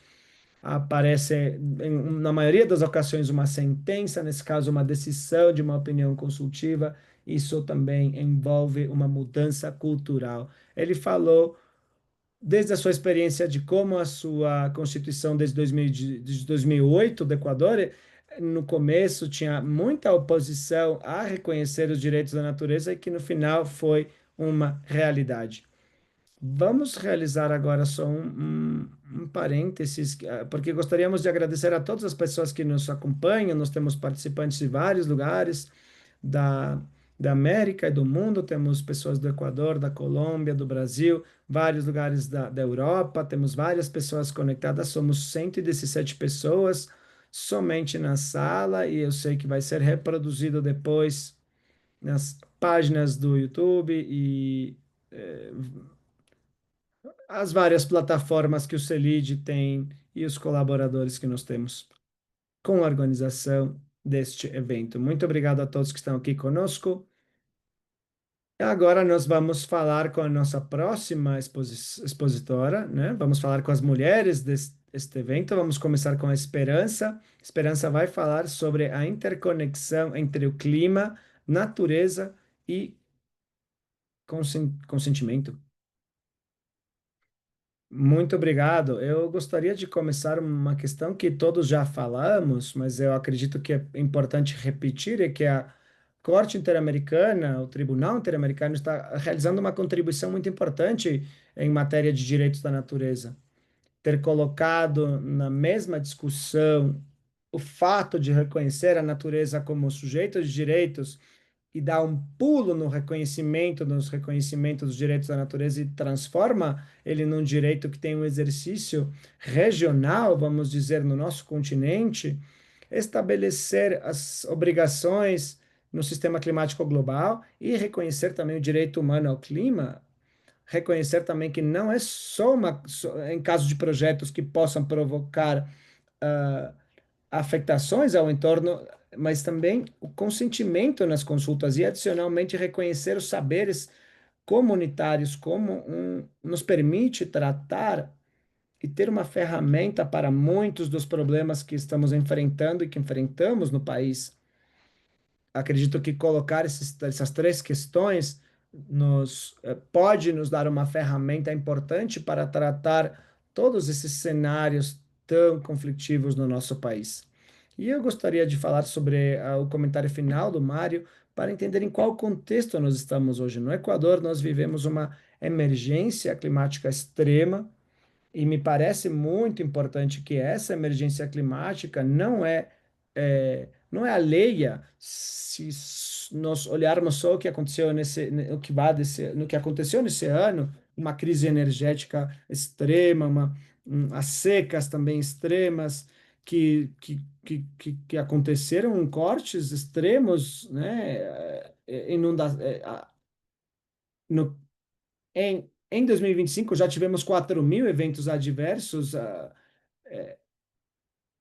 Aparece, na maioria das ocasiões, uma sentença, nesse caso, uma decisão de uma opinião consultiva. Isso também envolve uma mudança cultural. Ele falou, desde a sua experiência de como a sua Constituição desde 2000, de 2008 do Equador, no começo tinha muita oposição a reconhecer os direitos da natureza e que no final foi uma realidade. Vamos realizar agora só um parênteses, porque gostaríamos de agradecer a todas as pessoas que nos acompanham. Nós temos participantes de vários lugares da, da América e do mundo, temos pessoas do Equador, da Colômbia, do Brasil, vários lugares da Europa, temos várias pessoas conectadas, somos 117 pessoas somente na sala, e eu sei que vai ser reproduzido depois nas páginas do YouTube e. eh, as várias plataformas que o CELID tem e os colaboradores que nós temos com a organização deste evento. Muito obrigado a todos que estão aqui conosco. Agora nós vamos falar com a nossa próxima expositora, né? Vamos falar com as mulheres deste evento. Vamos começar com a Esperança. Esperança vai falar sobre a interconexão entre o clima, natureza e consentimento. Muito obrigado. Eu gostaria de começar uma questão que todos já falamos, mas eu acredito que é importante repetir, é que a Corte Interamericana, o Tribunal Interamericano, está realizando uma contribuição muito importante em matéria de direitos da natureza. Ter colocado na mesma discussão o fato de reconhecer a natureza como sujeito de direitos e dá um pulo no reconhecimento, nos reconhecimentos dos direitos da natureza e transforma ele num direito que tem um exercício regional, vamos dizer, no nosso continente, estabelecer as obrigações no sistema climático global e reconhecer também o direito humano ao clima, reconhecer também que não é só em caso de projetos que possam provocar uh, afetações ao entorno, mas também o consentimento nas consultas e, adicionalmente, reconhecer os saberes comunitários como nos permite tratar e ter uma ferramenta para muitos dos problemas que estamos enfrentando e que enfrentamos no país. Acredito que colocar essas três questões pode nos dar uma ferramenta importante para tratar todos esses cenários tão conflitivos no nosso país. E eu gostaria de falar sobre o comentário final do Mário para entender em qual contexto nós estamos hoje. No Equador, nós vivemos uma emergência climática extrema, e me parece muito importante que essa emergência climática não é alheia se nós olharmos só o que aconteceu no que aconteceu nesse ano, uma crise energética extrema, as secas também extremas que aconteceram em cortes extremos, né? Inunda, no em 2025, já tivemos 4.000 eventos adversos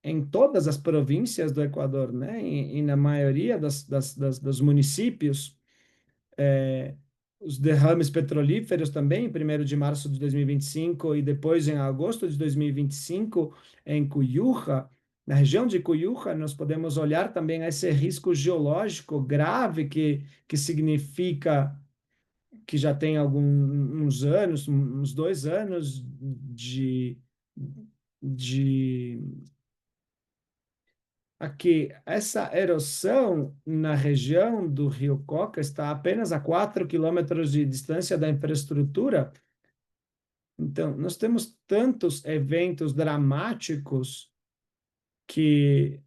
em todas as províncias do Equador, né? E na maioria dos municípios. É, os derrames petrolíferos também, em 1º de março de 2025 e depois em agosto de 2025 em Cuyuja. Na região de Cuyuca, nós podemos olhar também esse risco geológico grave que significa que já tem alguns anos, uns 2 anos de aqui, essa erosão na região do Rio Coca está apenas a 4 quilômetros de distância da infraestrutura. Então, nós temos tantos eventos dramáticos que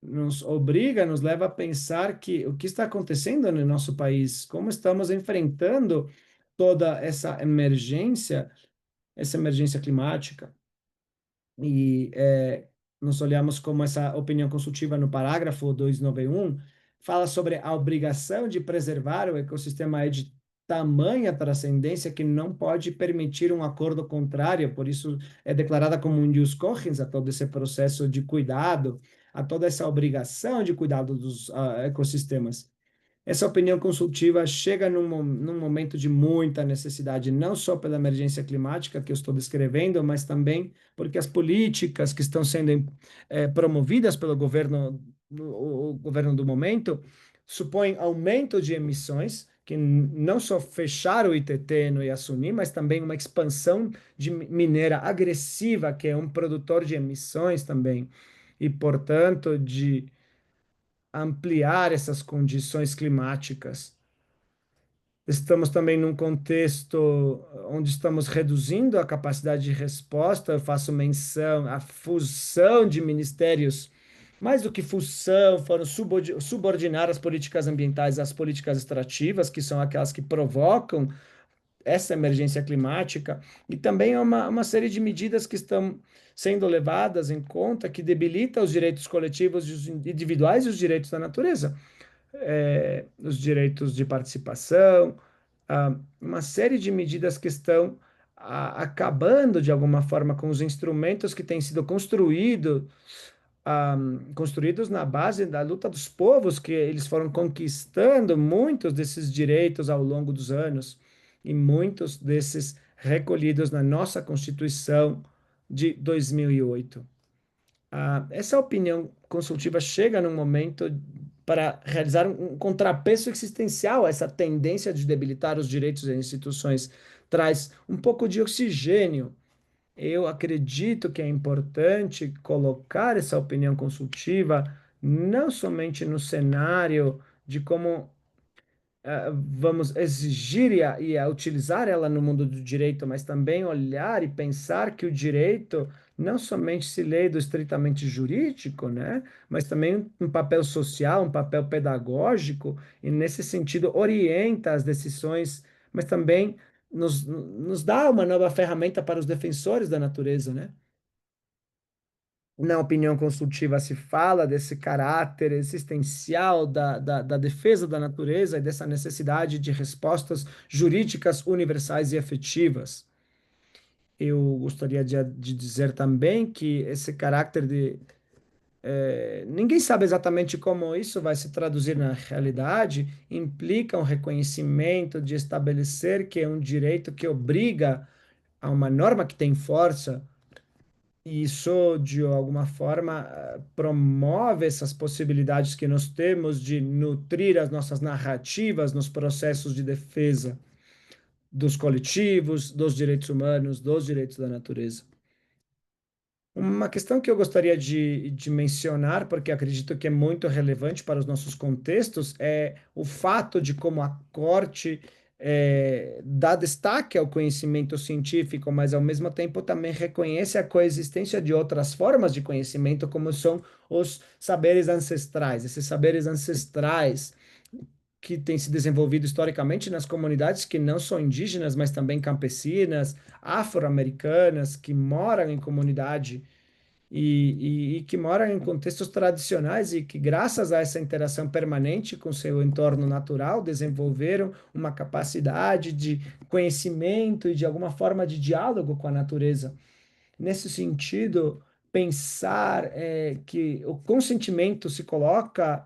nos obriga, nos leva a pensar que o que está acontecendo no nosso país, como estamos enfrentando toda essa emergência climática. E nós olhamos como essa opinião consultiva no parágrafo 291 fala sobre a obrigação de preservar o ecossistema é de tamanha transcendência que não pode permitir um acordo contrário, por isso é declarada como um jus cogens a todo esse processo de cuidado, a toda essa obrigação de cuidado dos ecossistemas. Essa opinião consultiva chega num momento de muita necessidade, não só pela emergência climática que eu estou descrevendo, mas também porque as políticas que estão sendo promovidas pelo governo, o governo do momento, supõem aumento de emissões, que não só fechar o ITT no Iacuni, mas também uma expansão de mineira agressiva, que é um produtor de emissões também, e, portanto, de ampliar essas condições climáticas. Estamos também num contexto onde estamos reduzindo a capacidade de resposta. Eu faço menção à fusão de ministérios, mais do que fusão, foram subordinar as políticas ambientais às políticas extrativas, que são aquelas que provocam essa emergência climática, e também é uma série de medidas que estão sendo levadas em conta que debilita os direitos coletivos e os individuais e os direitos da natureza, os direitos de participação, uma série de medidas que estão acabando de alguma forma com os instrumentos que têm sido construídos na base da luta dos povos, que eles foram conquistando muitos desses direitos ao longo dos anos, e muitos desses recolhidos na nossa Constituição de 2008. Essa opinião consultiva chega num momento para realizar um contrapeso existencial a essa tendência de debilitar os direitos e instituições, traz um pouco de oxigênio. Eu acredito que é importante colocar essa opinião consultiva não somente no cenário de como vamos exigir e a utilizar ela no mundo do direito, mas também olhar e pensar que o direito não somente se lê do estritamente jurídico, né, mas também um papel social, um papel pedagógico, e nesse sentido orienta as decisões, mas também nos dá uma nova ferramenta para os defensores da natureza, né? Na opinião consultiva se fala desse caráter existencial da defesa da natureza e dessa necessidade de respostas jurídicas universais e efetivas. Eu gostaria de dizer também que esse caráter ninguém sabe exatamente como isso vai se traduzir na realidade, implica um reconhecimento de estabelecer que é um direito que obriga a uma norma que tem força. E isso, de alguma forma, promove essas possibilidades que nós temos de nutrir as nossas narrativas nos processos de defesa dos coletivos, dos direitos humanos, dos direitos da natureza. Uma questão que eu gostaria de mencionar, porque acredito que é muito relevante para os nossos contextos, é o fato de como a Corte dá destaque ao conhecimento científico, mas ao mesmo tempo também reconhece a coexistência de outras formas de conhecimento, como são os saberes ancestrais. Esses saberes ancestrais que têm se desenvolvido historicamente nas comunidades que não são indígenas, mas também campesinas, afro-americanas, que moram em comunidade e que moram em contextos tradicionais e que, graças a essa interação permanente com seu entorno natural, desenvolveram uma capacidade de conhecimento e de alguma forma de diálogo com a natureza. Nesse sentido, pensar que o consentimento se coloca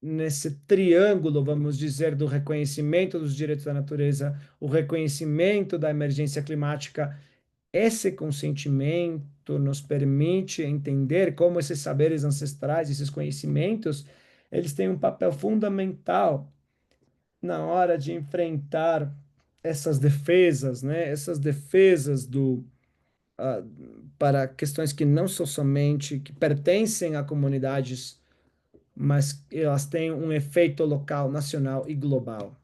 nesse triângulo, vamos dizer, do reconhecimento dos direitos da natureza, o reconhecimento da emergência climática esse consentimento nos permite entender como esses saberes ancestrais, esses conhecimentos, eles têm um papel fundamental na hora de enfrentar essas defesas, né? Essas defesas ah, para questões que não são somente que pertencem a comunidades, mas elas têm um efeito local, nacional e global.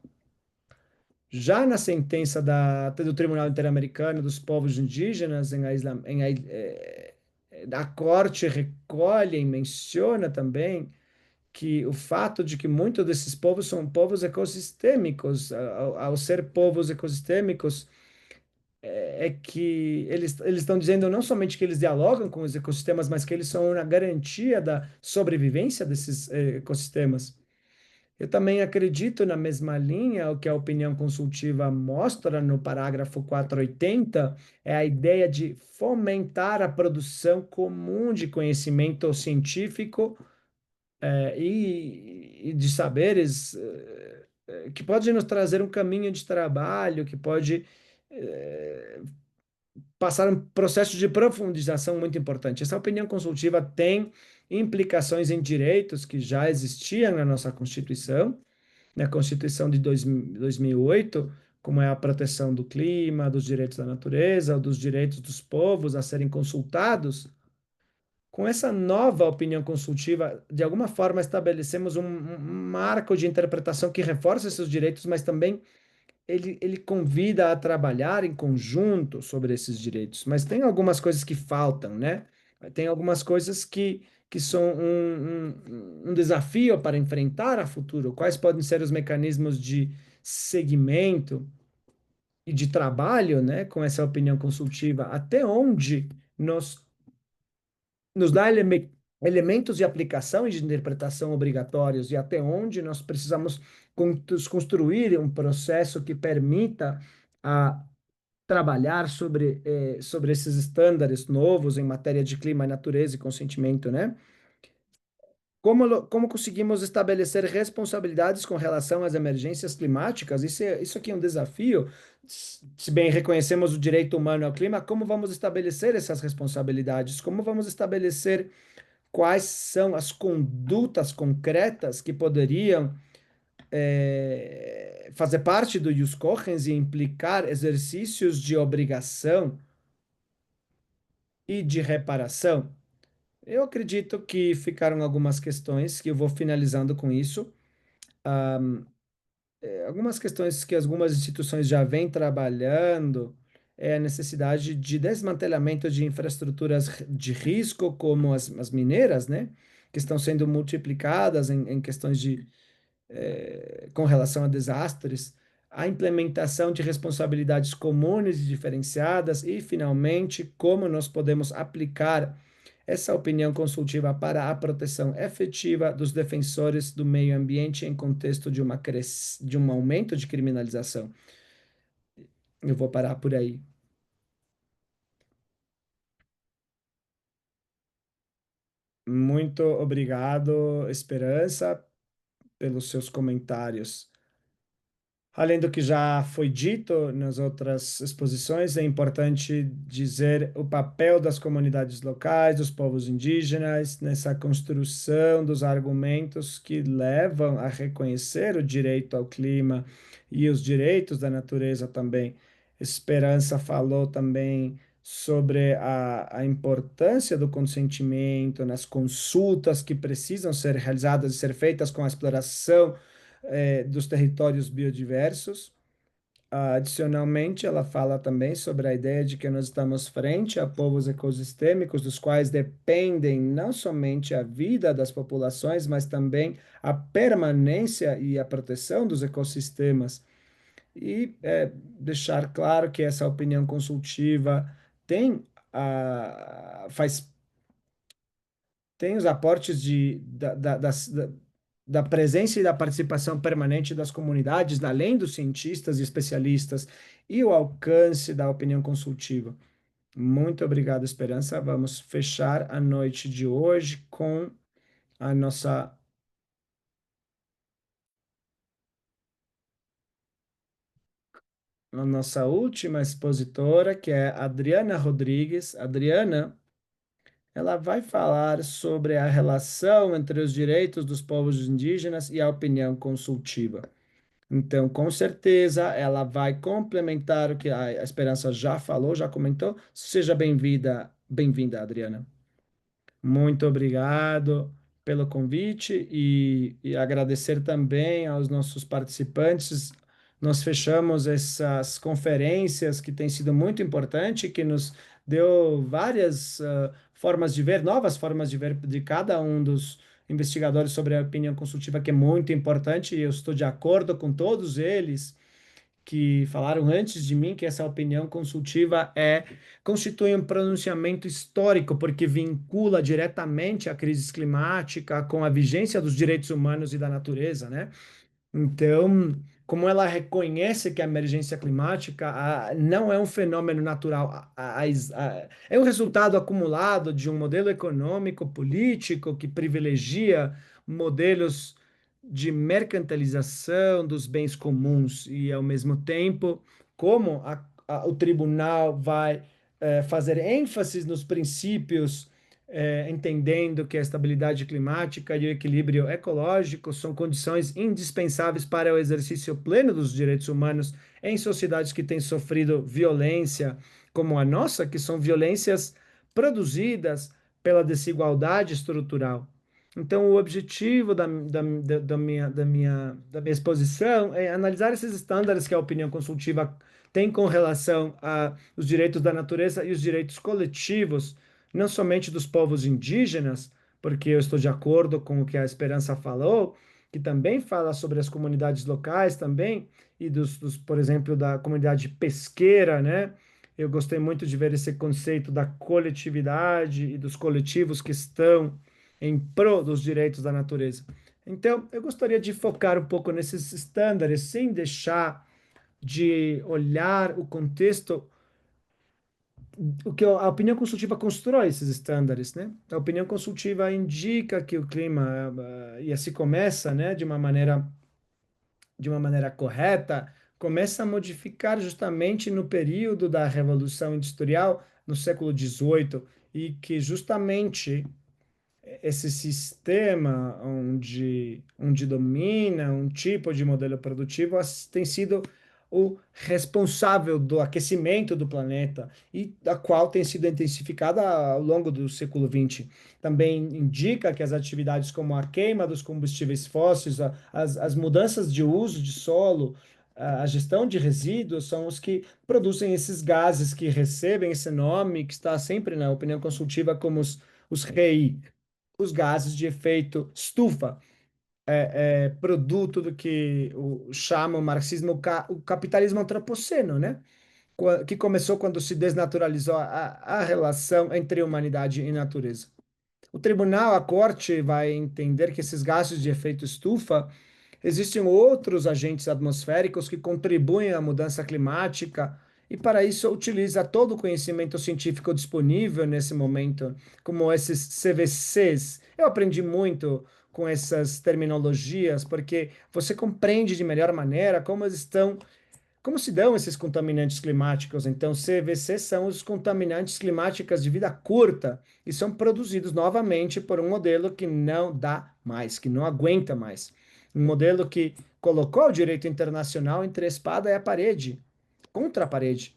Já na sentença do Tribunal Interamericano dos Povos Indígenas, a Corte recolhe e menciona também que o fato de que muitos desses povos são povos ecossistêmicos, ao ser povos ecossistêmicos, é que eles estão dizendo não somente que eles dialogam com os ecossistemas, mas que eles são uma garantia da sobrevivência desses ecossistemas. Eu também acredito na mesma linha, o que a opinião consultiva mostra no parágrafo 480 é a ideia de fomentar a produção comum de conhecimento científico e de saberes que pode nos trazer um caminho de trabalho, que pode passar um processo de profundização muito importante. Essa opinião consultiva tem implicações em direitos que já existiam na nossa Constituição, na Constituição de 2008, como é a proteção do clima, dos direitos da natureza, dos direitos dos povos a serem consultados. Com essa nova opinião consultiva, de alguma forma estabelecemos um marco de interpretação que reforça esses direitos, mas também ele convida a trabalhar em conjunto sobre esses direitos. Mas tem algumas coisas que faltam, né? Tem algumas coisas que são um desafio para enfrentar a futuro. Quais podem ser os mecanismos de segmento e de trabalho, né, com essa opinião consultiva? Até onde nos dá elementos de aplicação e de interpretação obrigatórios e até onde nós precisamos construir um processo que permita a trabalhar sobre esses estándares novos em matéria de clima, natureza e consentimento, né? Como conseguimos estabelecer responsabilidades com relação às emergências climáticas? Isso aqui é um desafio. Se bem reconhecemos o direito humano ao clima, como vamos estabelecer essas responsabilidades? Como vamos estabelecer quais são as condutas concretas que poderiam fazer parte do jus cogens e implicar exercícios de obrigação e de reparação? Eu acredito que ficaram algumas questões que eu vou finalizando com isso. Algumas questões que algumas instituições já vêm trabalhando é a necessidade de desmantelamento de infraestruturas de risco, como as mineiras, né? Que estão sendo multiplicadas em questões com relação a desastres, a implementação de responsabilidades comuns e diferenciadas e, finalmente, como nós podemos aplicar essa opinião consultiva para a proteção efetiva dos defensores do meio ambiente em contexto de um aumento de criminalização. Eu vou parar por aí. Muito obrigado, Esperança, pelos seus comentários. Além do que já foi dito nas outras exposições, é importante dizer o papel das comunidades locais, dos povos indígenas, nessa construção dos argumentos que levam a reconhecer o direito ao clima e os direitos da natureza também. Esperança falou também sobre a importância do consentimento nas consultas que precisam ser realizadas e ser feitas com a exploração dos territórios biodiversos. Adicionalmente, ela fala também sobre a ideia de que nós estamos frente a povos ecossistêmicos, dos quais dependem não somente a vida das populações, mas também a permanência e a proteção dos ecossistemas. E deixar claro que essa opinião consultiva tem, faz tem os aportes da presença e da participação permanente das comunidades, além dos cientistas e especialistas, e o alcance da opinião consultiva. Muito obrigado, Esperança. Vamos fechar a noite de hoje com a nossa. a nossa última expositora, que é Adriana Rodrigues. Adriana, ela vai falar sobre a relação entre os direitos dos povos indígenas e a opinião consultiva. Então, com certeza, ela vai complementar o que a Esperança já falou, já comentou. Seja bem-vinda, bem-vinda, Adriana. Muito obrigado pelo convite e agradecer também aos nossos participantes. Nós fechamos essas conferências que tem sido muito importante, que nos deu várias formas de ver, novas formas de ver de cada um dos investigadores sobre a opinião consultiva, que é muito importante, e eu estou de acordo com todos eles que falaram antes de mim que essa opinião consultiva constitui um pronunciamento histórico, porque vincula diretamente a crise climática com a vigência dos direitos humanos e da natureza, né? Então, como ela reconhece que a emergência climática não é um fenômeno natural, é um resultado acumulado de um modelo econômico, político que privilegia modelos de mercantilização dos bens comuns e, ao mesmo tempo, como o tribunal vai fazer ênfase nos princípios entendendo que a estabilidade climática e o equilíbrio ecológico são condições indispensáveis para o exercício pleno dos direitos humanos em sociedades que têm sofrido violência, como a nossa, que são violências produzidas pela desigualdade estrutural. Então, o objetivo da minha exposição é analisar esses estándares que a opinião consultiva tem com relação aos direitos da natureza e os direitos coletivos não somente dos povos indígenas, porque eu estou de acordo com o que a Esperança falou, que também fala sobre as comunidades locais também, e por exemplo, da comunidade pesqueira, né? Eu gostei muito de ver esse conceito da coletividade e dos coletivos que estão em prol dos direitos da natureza. Então, eu gostaria de focar um pouco nesses estándares, sem deixar de olhar o contexto o que a opinião consultiva constrói esses estándares, né? A opinião consultiva indica que o clima e assim começa, né, de uma maneira correta, começa a modificar justamente no período da Revolução Industrial, no século XVIII, e que justamente esse sistema onde domina um tipo de modelo produtivo tem sido o responsável do aquecimento do planeta e da qual tem sido intensificada ao longo do século XX. Também indica que as atividades como a queima dos combustíveis fósseis, as mudanças de uso de solo, a gestão de resíduos são os que produzem esses gases que recebem esse nome, que está sempre na opinião consultiva como os REI, os gases de efeito estufa, produto do que chama o marxismo o capitalismo antropoceno, né? Que começou quando se desnaturalizou a relação entre humanidade e natureza. O tribunal, a corte, vai entender que esses gases de efeito estufa existem outros agentes atmosféricos que contribuem à mudança climática e, para isso, utiliza todo o conhecimento científico disponível nesse momento, como esses CVCs. Eu aprendi muito com essas terminologias, porque você compreende de melhor maneira como se dão esses contaminantes climáticos? Então, CVC são os contaminantes climáticos de vida curta e são produzidos novamente por um modelo que não dá mais, que não aguenta mais. Um modelo que colocou o direito internacional entre a espada e a parede, contra a parede.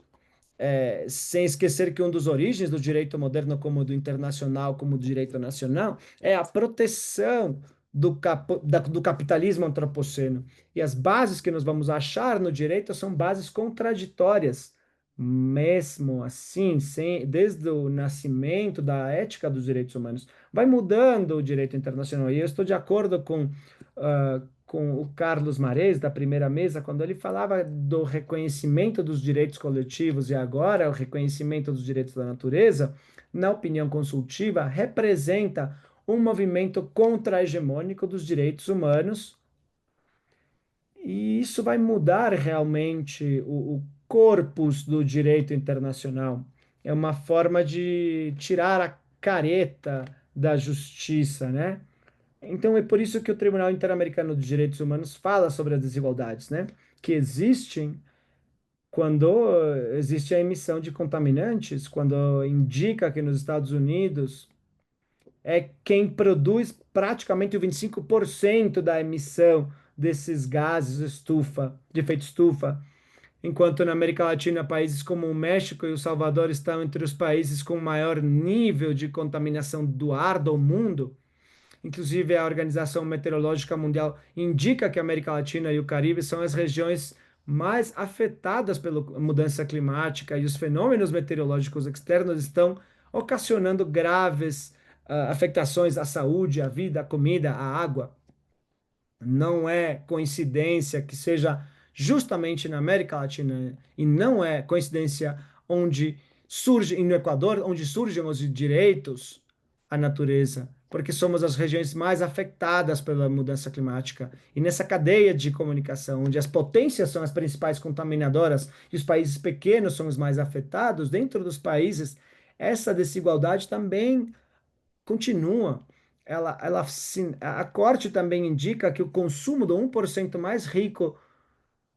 Sem esquecer que um dos origens do direito moderno, como do internacional, como do direito nacional, é a proteção do capitalismo antropoceno. E as bases que nós vamos achar no direito são bases contraditórias. Mesmo assim, desde o nascimento da ética dos direitos humanos, vai mudando o direito internacional. E eu estou de acordo com o Carlos Marés, da primeira mesa, quando ele falava do reconhecimento dos direitos coletivos e agora o reconhecimento dos direitos da natureza, na opinião consultiva, representa um movimento contra-hegemônico dos direitos humanos, e isso vai mudar realmente o corpus do direito internacional. É uma forma de tirar a careta da justiça, né? Então é por isso que o Tribunal Interamericano dos Direitos Humanos fala sobre as desigualdades, né? Que existem quando existe a emissão de contaminantes, quando indica que nos Estados Unidos é quem produz praticamente o 25% da emissão desses gases estufa, de efeito estufa, enquanto na América Latina, países como o México e o Salvador estão entre os países com maior nível de contaminação do ar do mundo. Inclusive, a Organização Meteorológica Mundial indica que a América Latina e o Caribe são as regiões mais afetadas pela mudança climática e os fenômenos meteorológicos externos estão ocasionando graves afetações à saúde, à vida, à comida, à água. Não é coincidência que seja justamente na América Latina e não é coincidência onde surge, e no Equador, onde surgem os direitos à natureza, porque somos as regiões mais afetadas pela mudança climática. E nessa cadeia de comunicação, onde as potências são as principais contaminadoras e os países pequenos são os mais afetados, dentro dos países, essa desigualdade também continua. A corte também indica que o consumo do 1% mais rico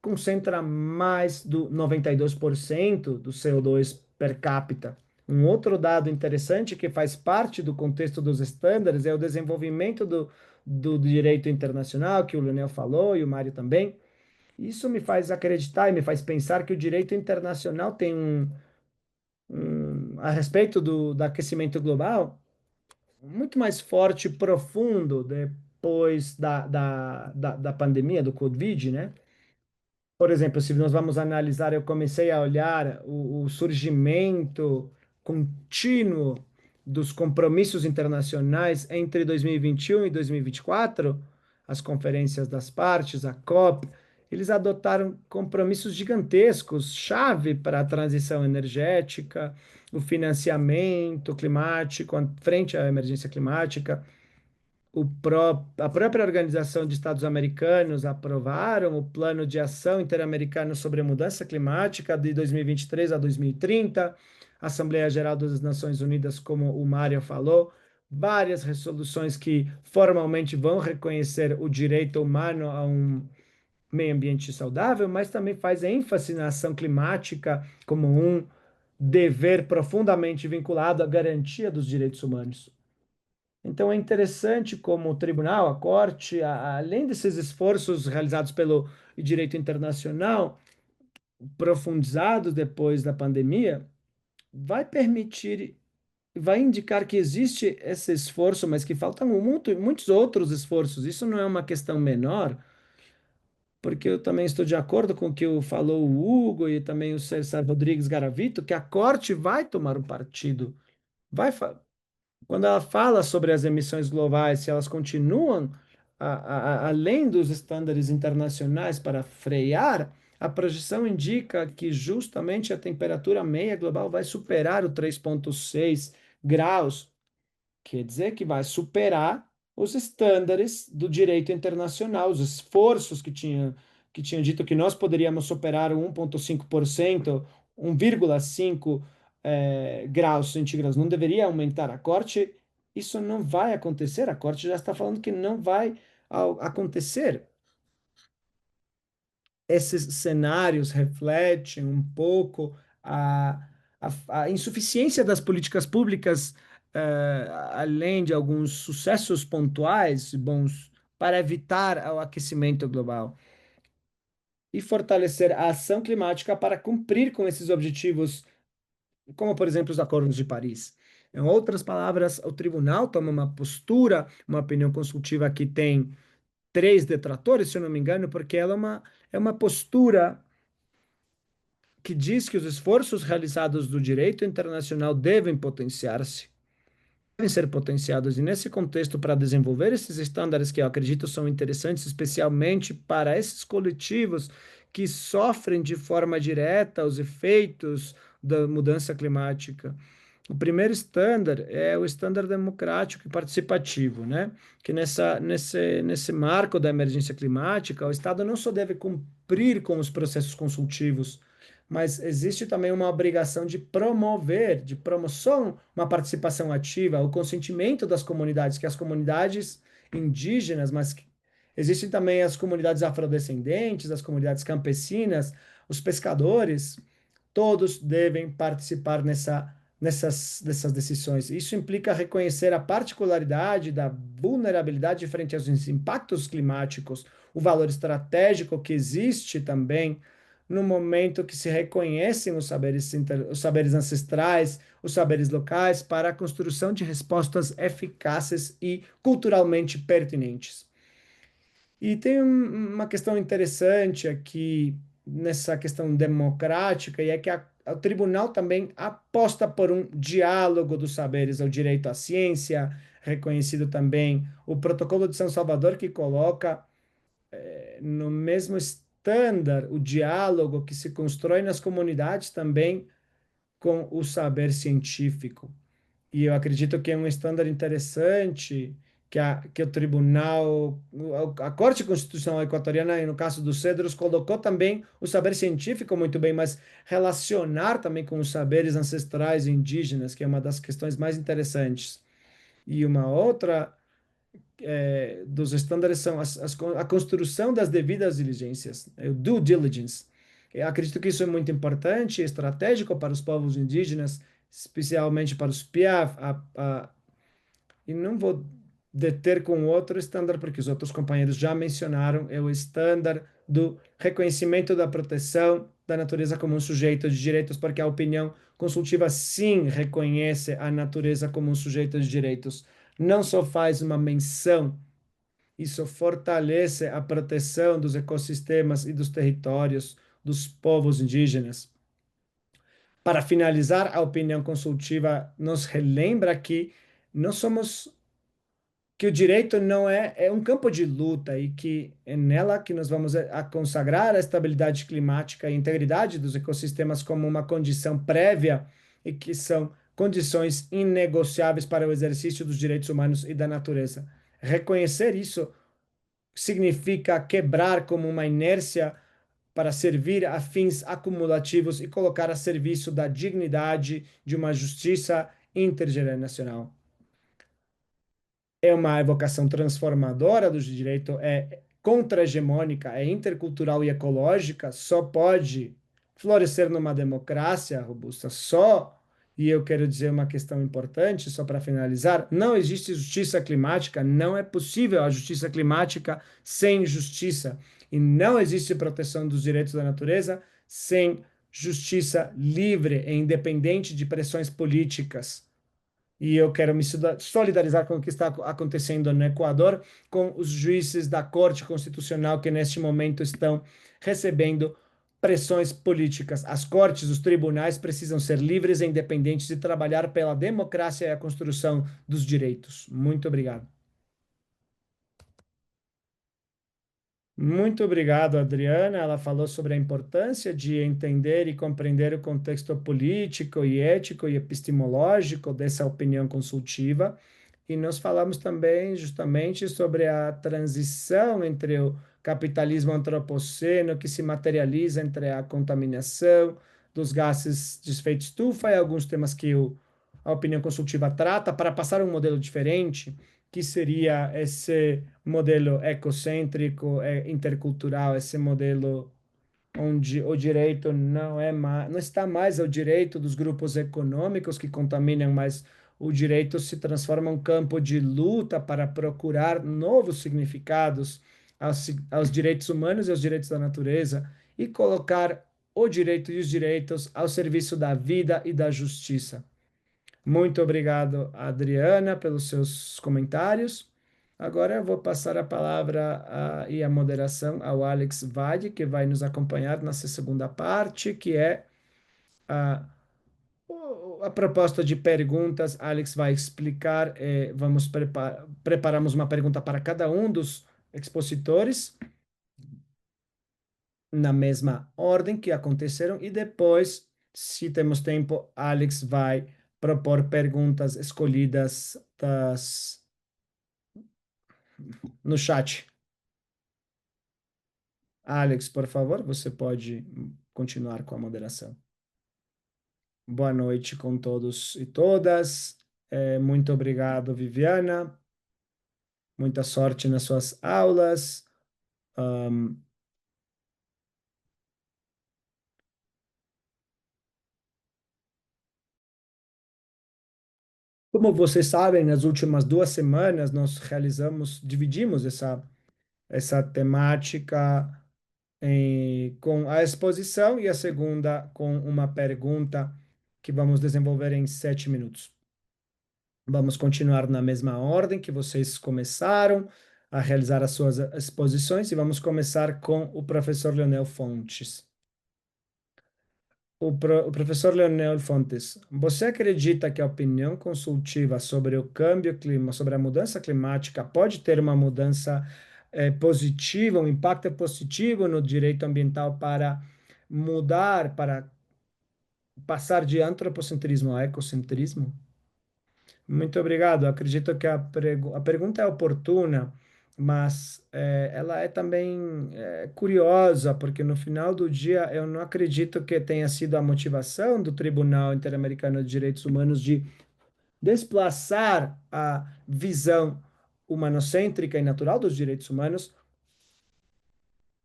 concentra mais do 92% do CO2 per capita. Um outro dado interessante que faz parte do contexto dos estándares é o desenvolvimento do direito internacional, que o Leonel falou e o Mário também. Isso me faz acreditar e me faz pensar que o direito internacional tem a respeito do aquecimento global muito mais forte e profundo depois da pandemia do Covid, né? Por exemplo, se nós vamos analisar, eu comecei a olhar o surgimento contínuo dos compromissos internacionais entre 2021 e 2024, as conferências das partes, a COP, eles adotaram compromissos gigantescos, chave para a transição energética, o financiamento climático, frente à emergência climática a própria Organização de Estados Americanos aprovaram o Plano de Ação Interamericano sobre a Mudança Climática de 2023 a 2030, a Assembleia Geral das Nações Unidas, como o Mário falou, várias resoluções que formalmente vão reconhecer o direito humano a um meio ambiente saudável, mas também faz ênfase na ação climática como um dever profundamente vinculado à garantia dos direitos humanos. Então é interessante como o tribunal, a corte, além desses esforços realizados pelo direito internacional, profundizados depois da pandemia, vai permitir, vai indicar que existe esse esforço, mas que faltam muitos outros esforços. Isso não é uma questão menor, porque eu também estou de acordo com o que falou o Hugo e também o César Rodrigues Garavito, que a corte vai tomar um partido, vai, quando ela fala sobre as emissões globais, se elas continuam além dos estándares internacionais para frear, a projeção indica que justamente a temperatura média global vai superar o 3,6 graus. Quer dizer que vai superar os estándares do direito internacional, os esforços que tinham dito que nós poderíamos superar o 1,5%, 1,5 graus centígrados, não deveria aumentar a corte. Isso não vai acontecer, a corte já está falando que não vai acontecer. Esses cenários refletem um pouco a insuficiência das políticas públicas, além de alguns sucessos pontuais bons, para evitar o aquecimento global e fortalecer a ação climática para cumprir com esses objetivos, como, por exemplo, os Acordos de Paris. Em outras palavras, o tribunal toma uma postura, uma opinião consultiva que tem três detratores, se eu não me engano, porque ela é uma postura que diz que os esforços realizados do direito internacional devem ser potenciados, e nesse contexto, para desenvolver esses estándares que eu acredito são interessantes, especialmente para esses coletivos que sofrem de forma direta os efeitos da mudança climática. O primeiro estándar é o estándar democrático e participativo, né? Que nesse marco da emergência climática, o Estado não só deve cumprir com os processos consultivos, mas existe também uma obrigação de promover, de promoção, uma participação ativa, o consentimento das comunidades, que as comunidades indígenas, mas existem também as comunidades afrodescendentes, as comunidades campesinas, os pescadores, todos devem participar dessas decisões. Isso implica reconhecer a particularidade da vulnerabilidade frente aos impactos climáticos, o valor estratégico que existe também no momento que se reconhecem os saberes ancestrais, os saberes locais, para a construção de respostas eficazes e culturalmente pertinentes. E tem uma questão interessante aqui nessa questão democrática, e é que o tribunal também aposta por um diálogo dos saberes, o direito à ciência, reconhecido também o Protocolo de São Salvador, que coloca no mesmo estándar o diálogo que se constrói nas comunidades também com o saber científico. E eu acredito que é um estándar interessante que o tribunal, a Corte Constitucional Equatoriana, no caso dos cedros, colocou também o saber científico muito bem, mas relacionar também com os saberes ancestrais e indígenas, que é uma das questões mais interessantes. E uma outra dos estándares são a construção das devidas diligências, o due diligence. Eu acredito que isso é muito importante e estratégico para os povos indígenas, especialmente para os Piaf, e não vou deter com outro estándar, porque os outros companheiros já mencionaram, é o estándar do reconhecimento da proteção da natureza como um sujeito de direitos, porque a opinião consultiva sim reconhece a natureza como um sujeito de direitos, não só faz uma menção, isso fortalece a proteção dos ecossistemas e dos territórios dos povos indígenas. Para finalizar, a opinião consultiva nos relembra que nós somos que o direito não é um campo de luta e que é nela que nós vamos a consagrar a estabilidade climática e a integridade dos ecossistemas como uma condição prévia e que são condições inegociáveis para o exercício dos direitos humanos e da natureza. Reconhecer isso significa quebrar como uma inércia para servir a fins acumulativos e colocar a serviço da dignidade de uma justiça intergeracional. É uma evocação transformadora do direito, é contra-hegemônica, é intercultural e ecológica, só pode florescer numa democracia robusta, só, e eu quero dizer uma questão importante, só para finalizar, não existe justiça climática, não é possível a justiça climática sem justiça, e não existe proteção dos direitos da natureza sem justiça livre e independente de pressões políticas. E eu quero me solidarizar com o que está acontecendo no Equador, com os juízes da Corte Constitucional que neste momento estão recebendo pressões políticas. As cortes, os tribunais precisam ser livres e independentes e trabalhar pela democracia e a construção dos direitos. Muito obrigado. Muito obrigado, Adriana. Ela falou sobre a importância de entender e compreender o contexto político e ético e epistemológico dessa opinião consultiva. E nós falamos também justamente sobre a transição entre o capitalismo antropoceno, que se materializa entre a contaminação dos gases de efeito estufa e alguns temas que a opinião consultiva trata, para passar um modelo diferente que seria esse modelo ecocêntrico, intercultural, esse modelo onde o direito não está mais ao direito dos grupos econômicos que contaminam, mas o direito se transforma em um campo de luta para procurar novos significados aos direitos humanos e aos direitos da natureza e colocar o direito e os direitos ao serviço da vida e da justiça. Muito obrigado, Adriana, pelos seus comentários. Agora eu vou passar a palavra e a moderação ao Alex Vade, que vai nos acompanhar nessa segunda parte, que é a, a proposta de perguntas. Alex vai explicar, vamos preparamos uma pergunta para cada um dos expositores, na mesma ordem que aconteceram, e depois, se temos tempo, Alex vai propor perguntas escolhidas no chat. Alex, por favor, você pode continuar com a moderação. Boa noite com todos e todas. Muito obrigado, Viviana. Muita sorte nas suas aulas. Como vocês sabem, nas últimas 2 semanas nós dividimos essa temática com a exposição e a segunda com uma pergunta que vamos desenvolver em 7 minutos. Vamos continuar na mesma ordem que vocês começaram a realizar as suas exposições e vamos começar com o professor Leonel Fontes. O professor Leonel Fontes, você acredita que a opinião consultiva sobre o câmbio clima, sobre a mudança climática, pode ter uma mudança positiva, um impacto positivo no direito ambiental para mudar, para passar de antropocentrismo a ecocentrismo? Muito obrigado. Acredito que a pergunta é oportuna, mas ela é também curiosa, porque no final do dia eu não acredito que tenha sido a motivação do Tribunal Interamericano de Direitos Humanos de desplaçar a visão humanocêntrica e natural dos direitos humanos.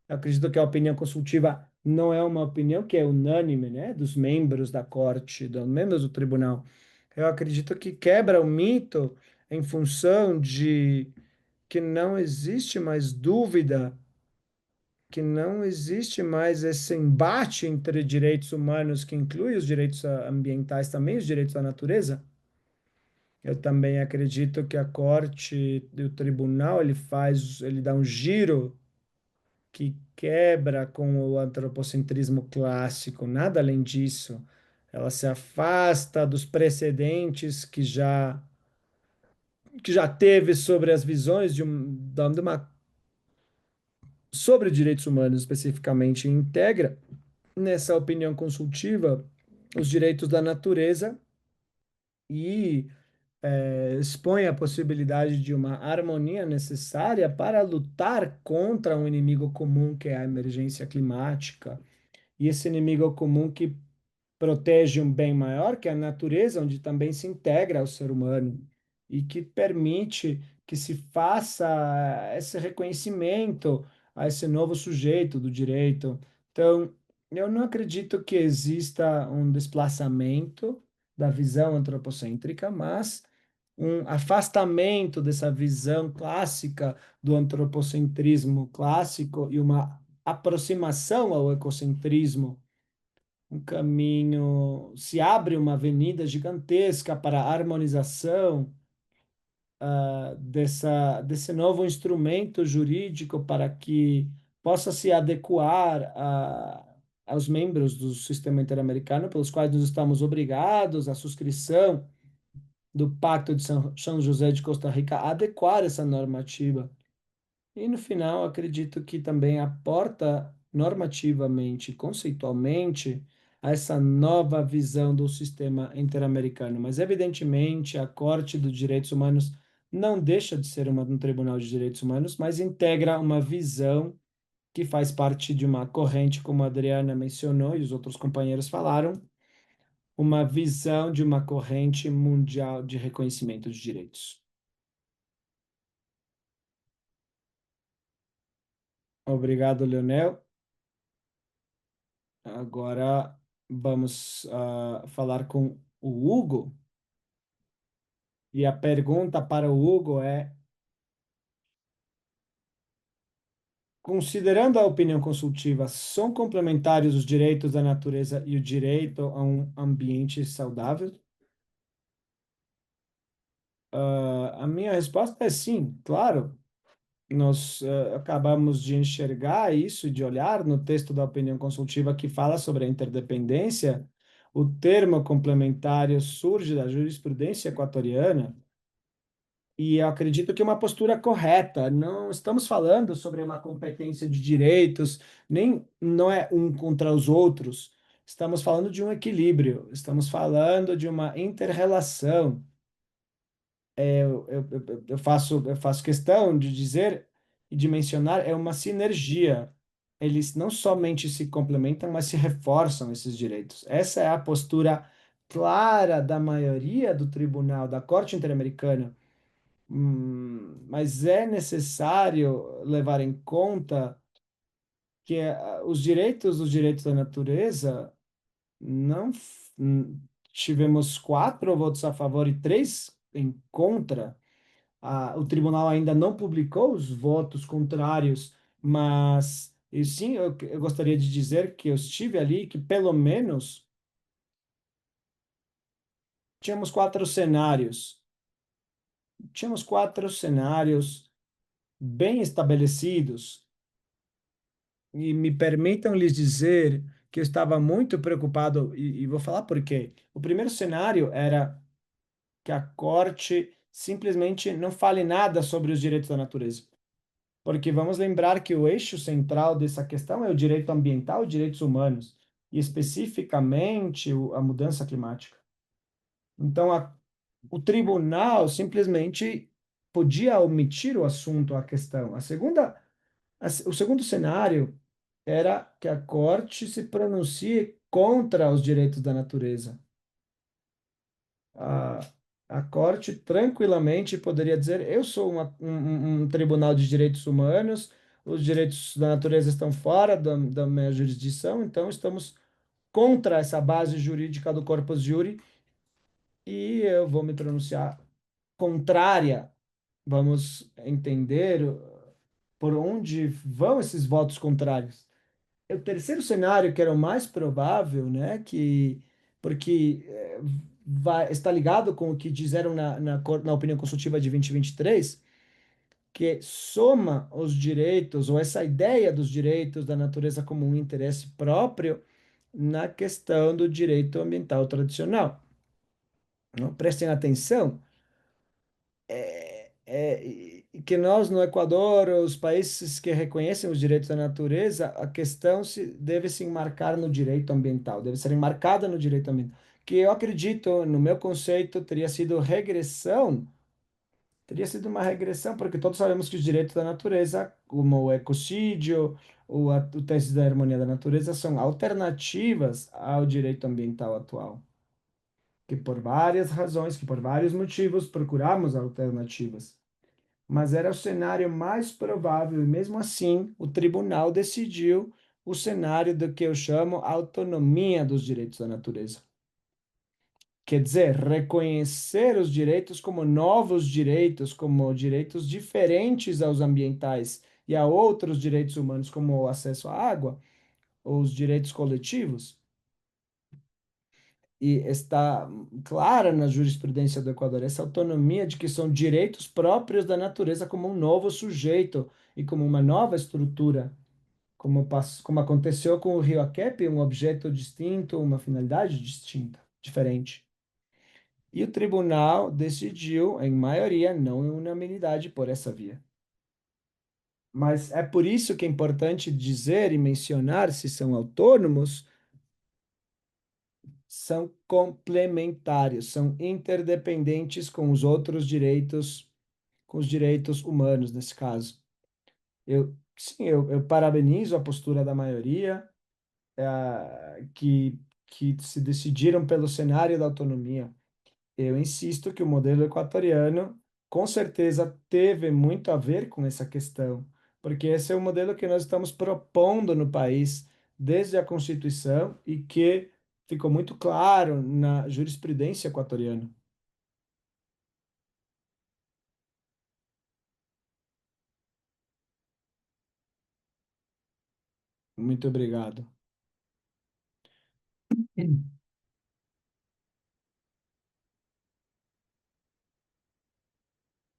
Eu acredito que a opinião consultiva não é uma opinião que é unânime, né, dos membros da corte, dos membros do tribunal. Eu acredito que quebra o mito em função de que não existe mais dúvida, que não existe mais esse embate entre direitos humanos, que inclui os direitos ambientais também, os direitos da natureza. Eu também acredito que a corte e o tribunal, ele dá um giro que quebra com o antropocentrismo clássico, nada além disso. Ela se afasta dos precedentes que já teve sobre as visões sobre direitos humanos especificamente, e integra nessa opinião consultiva os direitos da natureza e expõe a possibilidade de uma harmonia necessária para lutar contra um inimigo comum que é a emergência climática. E esse inimigo comum que protege um bem maior, que é a natureza, onde também se integra ao ser humano e que permite que se faça esse reconhecimento a esse novo sujeito do direito. Então, eu não acredito que exista um desplaçamento da visão antropocêntrica, mas um afastamento dessa visão clássica do antropocentrismo clássico e uma aproximação ao ecocentrismo, um caminho, se abre uma avenida gigantesca para a harmonização desse novo instrumento jurídico para que possa se adequar aos membros do sistema interamericano, pelos quais nós estamos obrigados à subscrição do Pacto de São José de Costa Rica, a adequar essa normativa. E no final, acredito que também aporta normativamente, conceitualmente, a essa nova visão do sistema interamericano. Mas, evidentemente, a Corte dos Direitos Humanos não deixa de ser um tribunal de direitos humanos, mas integra uma visão que faz parte de uma corrente, como a Adriana mencionou e os outros companheiros falaram, uma visão de uma corrente mundial de reconhecimento de direitos. Obrigado, Leonel. Agora vamos falar com o Hugo. E a pergunta para o Hugo é: considerando a opinião consultiva, são complementares os direitos da natureza e o direito a um ambiente saudável? A minha resposta é sim, claro. Nós acabamos de enxergar isso, de olhar no texto da opinião consultiva que fala sobre a interdependência. O termo complementário surge da jurisprudência equatoriana. E eu acredito que é uma postura correta. Não estamos falando sobre uma competência de direitos, nem não é um contra os outros. Estamos falando de um equilíbrio, estamos falando de uma inter-relação. Eu faço questão de dizer e de mencionar, é uma sinergia. Eles não somente se complementam, mas se reforçam esses direitos. Essa é a postura clara da maioria do tribunal, da Corte Interamericana. Mas é necessário levar em conta que os direitos da natureza não tivemos 4 votos a favor e 3 em contra. O tribunal ainda não publicou os votos contrários, mas e sim, eu gostaria de dizer que eu estive ali, que pelo menos tínhamos quatro cenários. Tínhamos quatro cenários bem estabelecidos, e me permitam lhes dizer que eu estava muito preocupado, e vou falar por quê. O primeiro cenário era que a corte simplesmente não fale nada sobre os direitos da natureza. Porque vamos lembrar que o eixo central dessa questão é o direito ambiental e direitos humanos, e especificamente a mudança climática. Então, o tribunal simplesmente podia omitir o assunto, a questão. O segundo cenário era que a corte se pronuncie contra os direitos da natureza. A, a corte tranquilamente poderia dizer: eu sou um tribunal de direitos humanos, os direitos da natureza estão fora da minha jurisdição, então estamos contra essa base jurídica do corpus juri e eu vou me pronunciar contrária. Vamos entender por onde vão esses votos contrários. O terceiro cenário, que era o mais provável, né, porque está ligado com o que disseram na opinião consultiva de 2023, que soma os direitos, ou essa ideia dos direitos da natureza como um interesse próprio na questão do direito ambiental tradicional. Não? Prestem atenção, que nós no Equador, os países que reconhecem os direitos da natureza, a questão deve se enmarcar no direito ambiental, deve ser enmarcada no direito ambiental, que eu acredito, no meu conceito, teria sido uma regressão, porque todos sabemos que os direitos da natureza, como o ecocídio, o teste da harmonia da natureza, são alternativas ao direito ambiental atual, que por várias razões, que por vários motivos procuramos alternativas. Mas era o cenário mais provável, e mesmo assim, o tribunal decidiu o cenário do que eu chamo autonomia dos direitos da natureza. Quer dizer, reconhecer os direitos como novos direitos, como direitos diferentes aos ambientais e a outros direitos humanos, como o acesso à água, ou os direitos coletivos. E está clara na jurisprudência do Equador essa autonomia de que são direitos próprios da natureza como um novo sujeito e como uma nova estrutura, como aconteceu com o Rio Aquepe, um objeto distinto, uma finalidade distinta, diferente. E o tribunal decidiu, em maioria, não em unanimidade, por essa via. Mas é por isso que é importante dizer e mencionar se são autônomos, são complementares, são interdependentes com os outros direitos, com os direitos humanos, nesse caso. Sim, eu parabenizo a postura da maioria, que se decidiram pelo cenário da autonomia. Eu insisto que o modelo equatoriano com certeza teve muito a ver com essa questão, porque esse é o modelo que nós estamos propondo no país desde a Constituição e que ficou muito claro na jurisprudência equatoriana. Muito obrigado.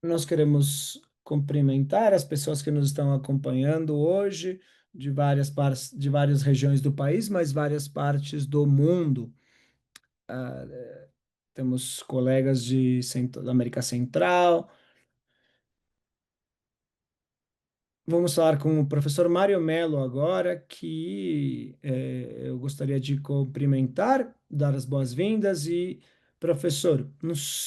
Nós queremos cumprimentar as pessoas que nos estão acompanhando hoje, de várias partes, de várias regiões do país, mas várias partes do mundo. Temos colegas da América Central. Vamos falar com o professor Mário Mello agora, que eu gostaria de cumprimentar, dar as boas-vindas e, professor,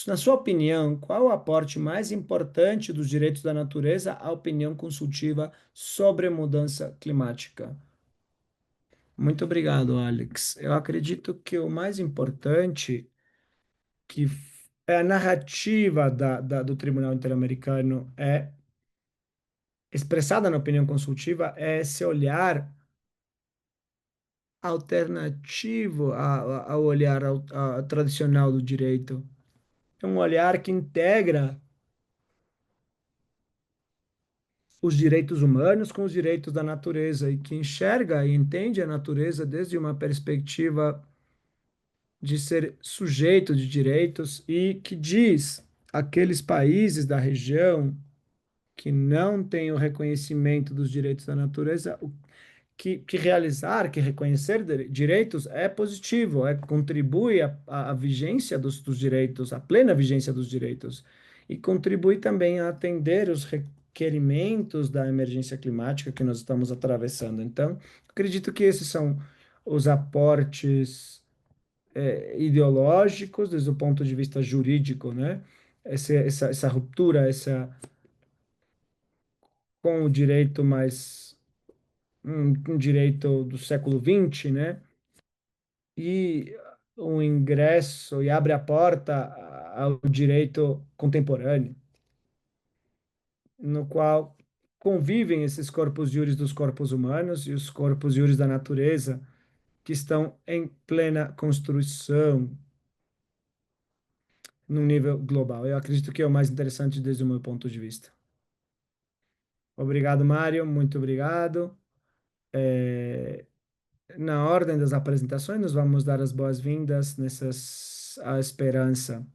na sua opinião, qual o aporte mais importante dos direitos da natureza à opinião consultiva sobre a mudança climática? Muito obrigado, Alex. Eu acredito que o mais importante que é a narrativa do Tribunal Interamericano expressada na opinião consultiva é esse olhar alternativo ao olhar tradicional do direito. É um olhar que integra os direitos humanos com os direitos da natureza e que enxerga e entende a natureza desde uma perspectiva de ser sujeito de direitos e que diz aqueles países da região que não têm o reconhecimento dos direitos da natureza, que realizar, que reconhecer direitos é positivo, contribui à vigência dos direitos, à plena vigência dos direitos, e contribui também a atender os requerimentos da emergência climática que nós estamos atravessando. Então, acredito que esses são os aportes ideológicos, desde o ponto de vista jurídico, né? Essa ruptura, com o direito mais um direito do século XX, né? E um ingresso e abre a porta ao direito contemporâneo, no qual convivem esses corpus juris dos corpos humanos e os corpus juris da natureza, que estão em plena construção no nível global. Eu acredito que é o mais interessante desde o meu ponto de vista. Obrigado, Mário, muito obrigado. É, Na ordem das apresentações, nós vamos dar as boas-vindas nessas a esperança.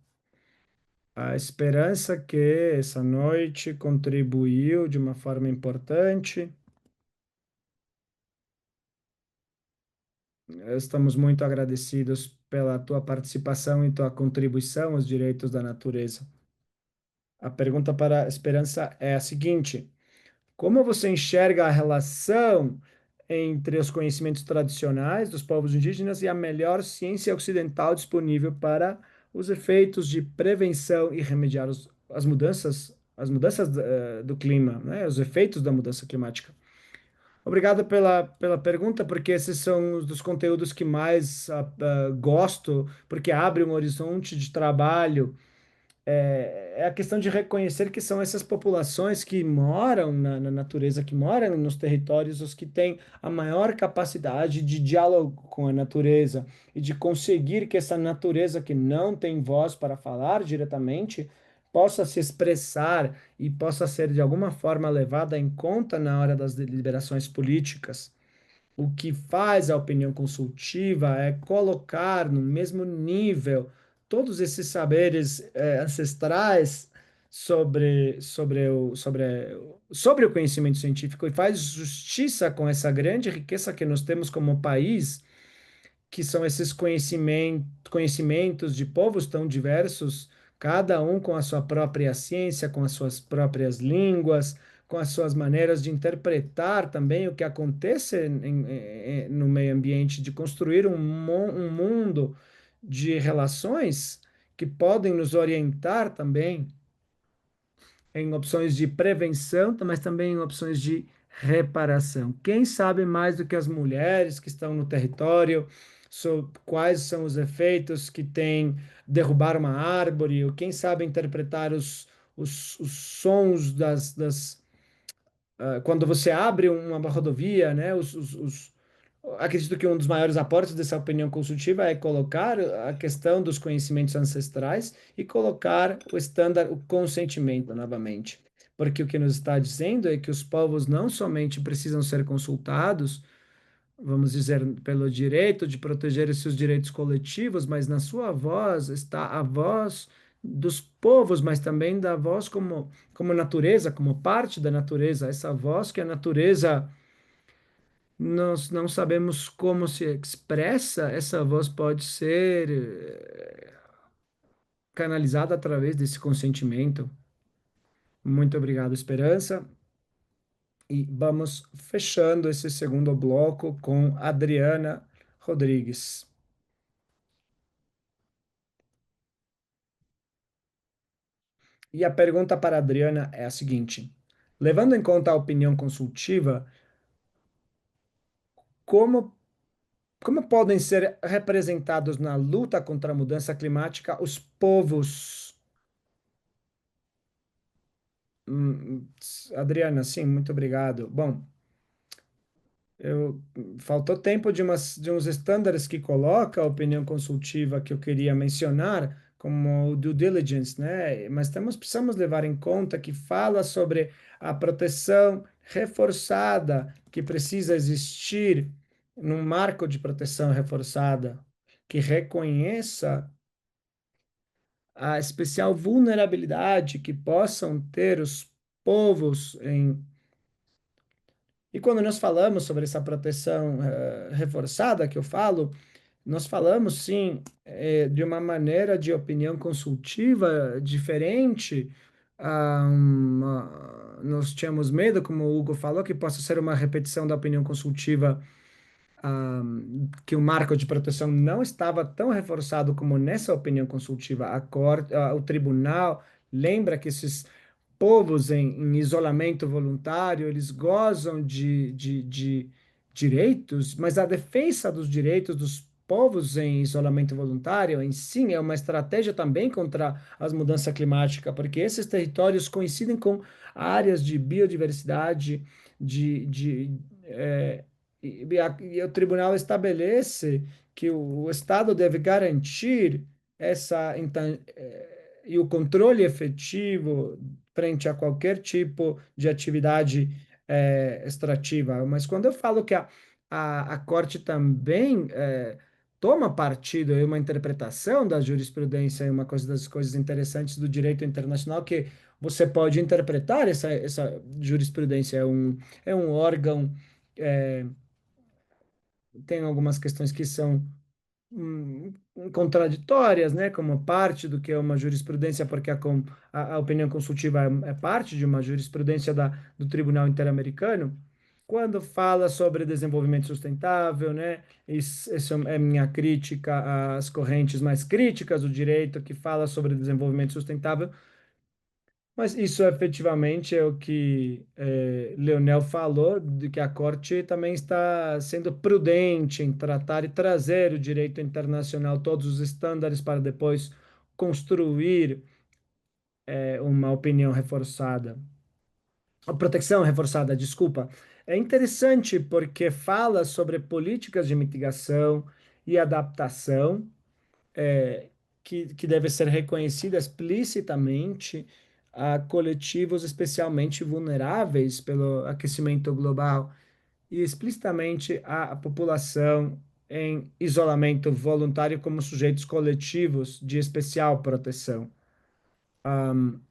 A esperança que essa noite contribuiu de uma forma importante. Estamos muito agradecidos pela tua participação e tua contribuição aos direitos da natureza. A pergunta para a esperança é a seguinte: como você enxerga a relação entre os conhecimentos tradicionais dos povos indígenas e a melhor ciência ocidental disponível para os efeitos de prevenção e remediar as mudanças do clima, né? Os efeitos da mudança climática? Obrigado pela pergunta, porque esses são os dos conteúdos que mais gosto, porque abre um horizonte de trabalho é a questão de reconhecer que são essas populações que moram na natureza, que moram nos territórios, os que têm a maior capacidade de diálogo com a natureza e de conseguir que essa natureza que não tem voz para falar diretamente possa se expressar e possa ser de alguma forma levada em conta na hora das deliberações políticas. O que faz a opinião consultiva é colocar no mesmo nível todos esses saberes ancestrais sobre o conhecimento científico e faz justiça com essa grande riqueza que nós temos como país, que são esses conhecimentos de povos tão diversos, cada um com a sua própria ciência, com as suas próprias línguas, com as suas maneiras de interpretar também o que acontece no meio ambiente, de construir um mundo de relações que podem nos orientar também em opções de prevenção, mas também em opções de reparação. Quem sabe mais do que as mulheres que estão no território sobre quais são os efeitos que tem derrubar uma árvore, ou quem sabe interpretar os sons quando você abre uma rodovia, né? Acredito que um dos maiores aportes dessa opinião consultiva é colocar a questão dos conhecimentos ancestrais e colocar o estándar, o consentimento novamente. Porque o que nos está dizendo é que os povos não somente precisam ser consultados, vamos dizer, pelo direito de proteger os seus direitos coletivos, mas na sua voz está a voz dos povos, mas também da voz como natureza, como parte da natureza, essa voz que a natureza nós não sabemos como se expressa, essa voz pode ser canalizada através desse consentimento. Muito obrigado, Esperança. E vamos fechando esse segundo bloco com Adriana Rodrigues. E a pergunta para a Adriana é a seguinte: levando em conta a opinião consultiva, como, como podem ser representados na luta contra a mudança climática os povos? Adriana, sim, muito obrigado. Bom, eu, faltou tempo de uns estándares que coloca a opinião consultiva que eu queria mencionar, como o due diligence, né? Mas precisamos levar em conta que fala sobre a proteção reforçada que precisa existir num marco de proteção reforçada, que reconheça a especial vulnerabilidade que possam ter os povos em. E quando nós falamos sobre essa proteção reforçada que eu falo, nós falamos sim de uma maneira de opinião consultiva diferente. Nós tínhamos medo, como o Hugo falou, que possa ser uma repetição da opinião consultiva, que o marco de proteção não estava tão reforçado como nessa opinião consultiva. O tribunal lembra que esses povos em isolamento voluntário, eles gozam de direitos, mas a defesa dos direitos dos povos em isolamento voluntário, em si, é uma estratégia também contra as mudanças climáticas, porque esses territórios coincidem com áreas de biodiversidade, eh, e o tribunal estabelece que o Estado deve garantir e o controle efetivo frente a qualquer tipo de atividade extrativa. Mas quando eu falo que a Corte também toma partido em uma interpretação da jurisprudência, é uma coisa das coisas interessantes do direito internacional, que você pode interpretar essa jurisprudência, é um órgão, é, tem algumas questões que são contraditórias, né, como parte do que é uma jurisprudência, porque a opinião consultiva é parte de uma jurisprudência do Tribunal Interamericano, quando fala sobre desenvolvimento sustentável, né, isso é minha crítica às correntes mais críticas do direito, que fala sobre desenvolvimento sustentável, mas isso efetivamente é o que Leonel falou, de que a Corte também está sendo prudente em tratar e trazer o direito internacional, todos os estándares, para depois construir uma opinião reforçada. A proteção reforçada, desculpa. É interessante porque fala sobre políticas de mitigação e adaptação que deve ser reconhecida explicitamente a coletivos especialmente vulneráveis pelo aquecimento global e explicitamente a população em isolamento voluntário como sujeitos coletivos de especial proteção.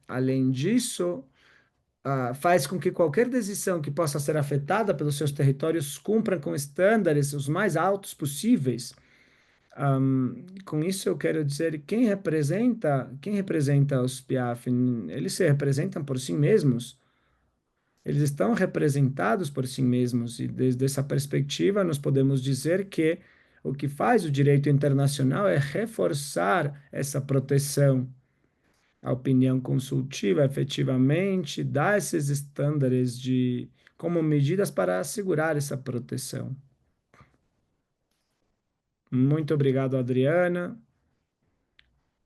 Além disso, faz com que qualquer decisão que possa ser afetada pelos seus territórios cumpra com estándares os mais altos possíveis. Com isso eu quero dizer quem representa os PIAF, eles se representam por si mesmos, eles estão representados por si mesmos e desde essa perspectiva nós podemos dizer que o que faz o direito internacional é reforçar essa proteção. A opinião consultiva efetivamente dá esses estándares de como medidas para assegurar essa proteção. Muito obrigado, Adriana.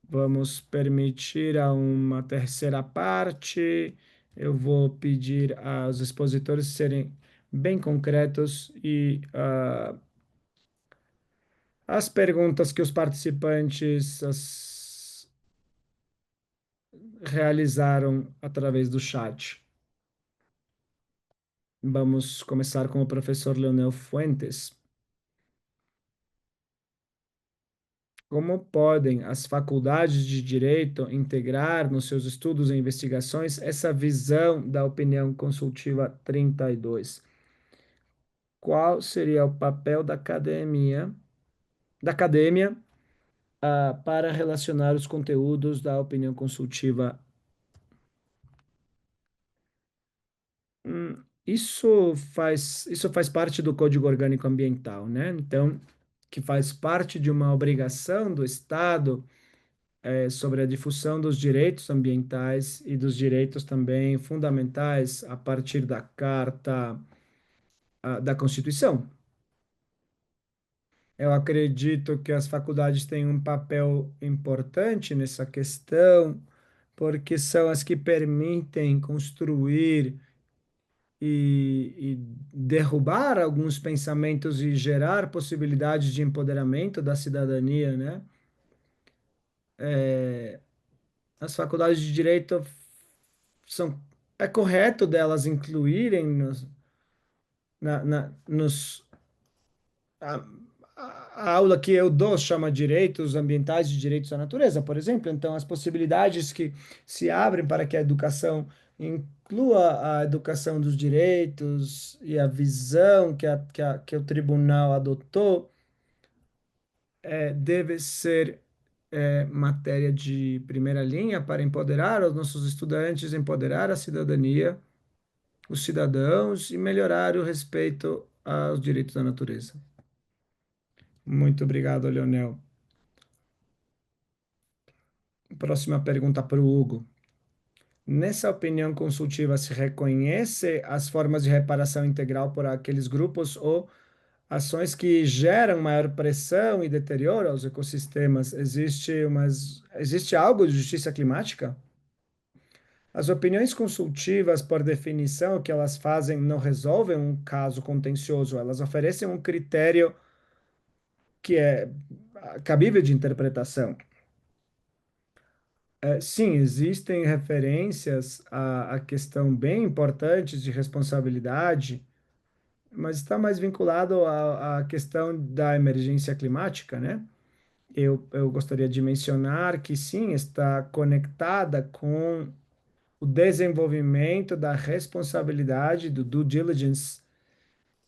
Vamos permitir a uma terceira parte. Eu vou pedir aos expositores serem bem concretos e as perguntas que os participantes realizaram através do chat. Vamos começar com o professor Leonel Fuentes. Como podem as faculdades de direito integrar nos seus estudos e investigações essa visão da opinião consultiva 32? Qual seria o papel da academia, para relacionar os conteúdos da opinião consultiva? Isso faz parte do Código Orgânico Ambiental, né? Então, que faz parte de uma obrigação do Estado sobre a difusão dos direitos ambientais e dos direitos também fundamentais a partir da Carta, da Constituição. Eu acredito que as faculdades têm um papel importante nessa questão, porque são as que permitem construir e derrubar alguns pensamentos e gerar possibilidades de empoderamento da cidadania, né? As faculdades de direito são, é correto delas incluírem nos a, a aula que eu dou chama direitos ambientais e direitos à natureza, por exemplo. Então, as possibilidades que se abrem para que a educação inclua a educação dos direitos e a visão que o tribunal adotou deve ser matéria de primeira linha para empoderar os nossos estudantes, empoderar a cidadania, os cidadãos e melhorar o respeito aos direitos da natureza. Muito obrigado, Leonel. Próxima pergunta para o Hugo. Nessa opinião consultiva, se reconhece as formas de reparação integral por aqueles grupos ou ações que geram maior pressão e deterioro aos ecossistemas? Existe algo de justiça climática? As opiniões consultivas, por definição, o que elas fazem não resolvem um caso contencioso, elas oferecem um critério que é cabível de interpretação. Sim, existem referências a questão bem importantes de responsabilidade, mas está mais vinculado à questão da emergência climática, né? Eu gostaria de mencionar que sim, está conectada com o desenvolvimento da responsabilidade do due diligence,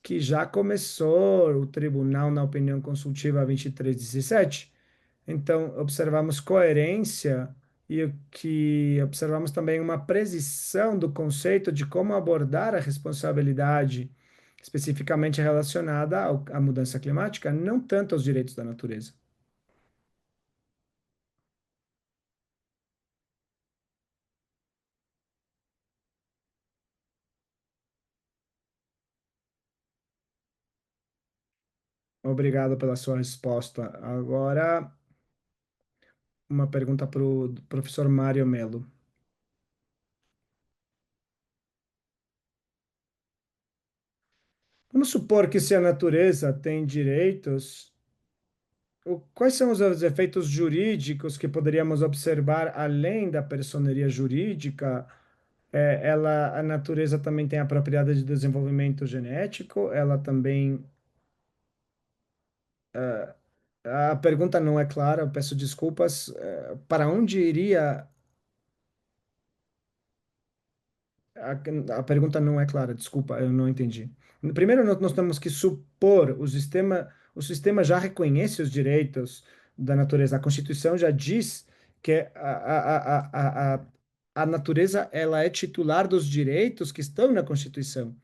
que já começou o tribunal na opinião consultiva 2317. Então, observamos coerência e o que observamos também uma precisão do conceito de como abordar a responsabilidade especificamente relacionada à mudança climática, não tanto aos direitos da natureza. Obrigado pela sua resposta. Agora, uma pergunta para o professor Mário Melo. Vamos supor que se a natureza tem direitos, quais são os efeitos jurídicos que poderíamos observar além da personeria jurídica? A natureza também tem a propriedade de desenvolvimento genético, ela também. A pergunta não é clara, eu peço desculpas. Para onde iria a pergunta não é clara, desculpa, eu não entendi. Primeiro, nós temos que supor, o sistema já reconhece os direitos da natureza. A Constituição já diz que a natureza ela é titular dos direitos que estão na Constituição.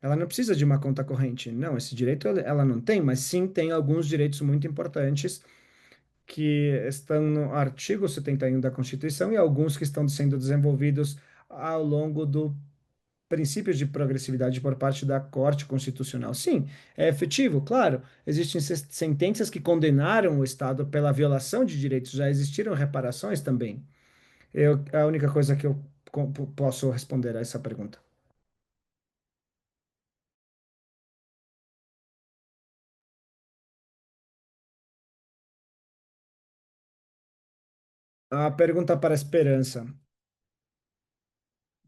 Ela não precisa de uma conta corrente. Não, esse direito ela não tem, mas sim tem alguns direitos muito importantes que estão no artigo 71 da Constituição e alguns que estão sendo desenvolvidos ao longo do princípios de progressividade por parte da Corte Constitucional. Sim, é efetivo, claro. Existem sentenças que condenaram o Estado pela violação de direitos, já existiram reparações também. A única coisa que eu posso responder a essa pergunta. A pergunta para a Esperança.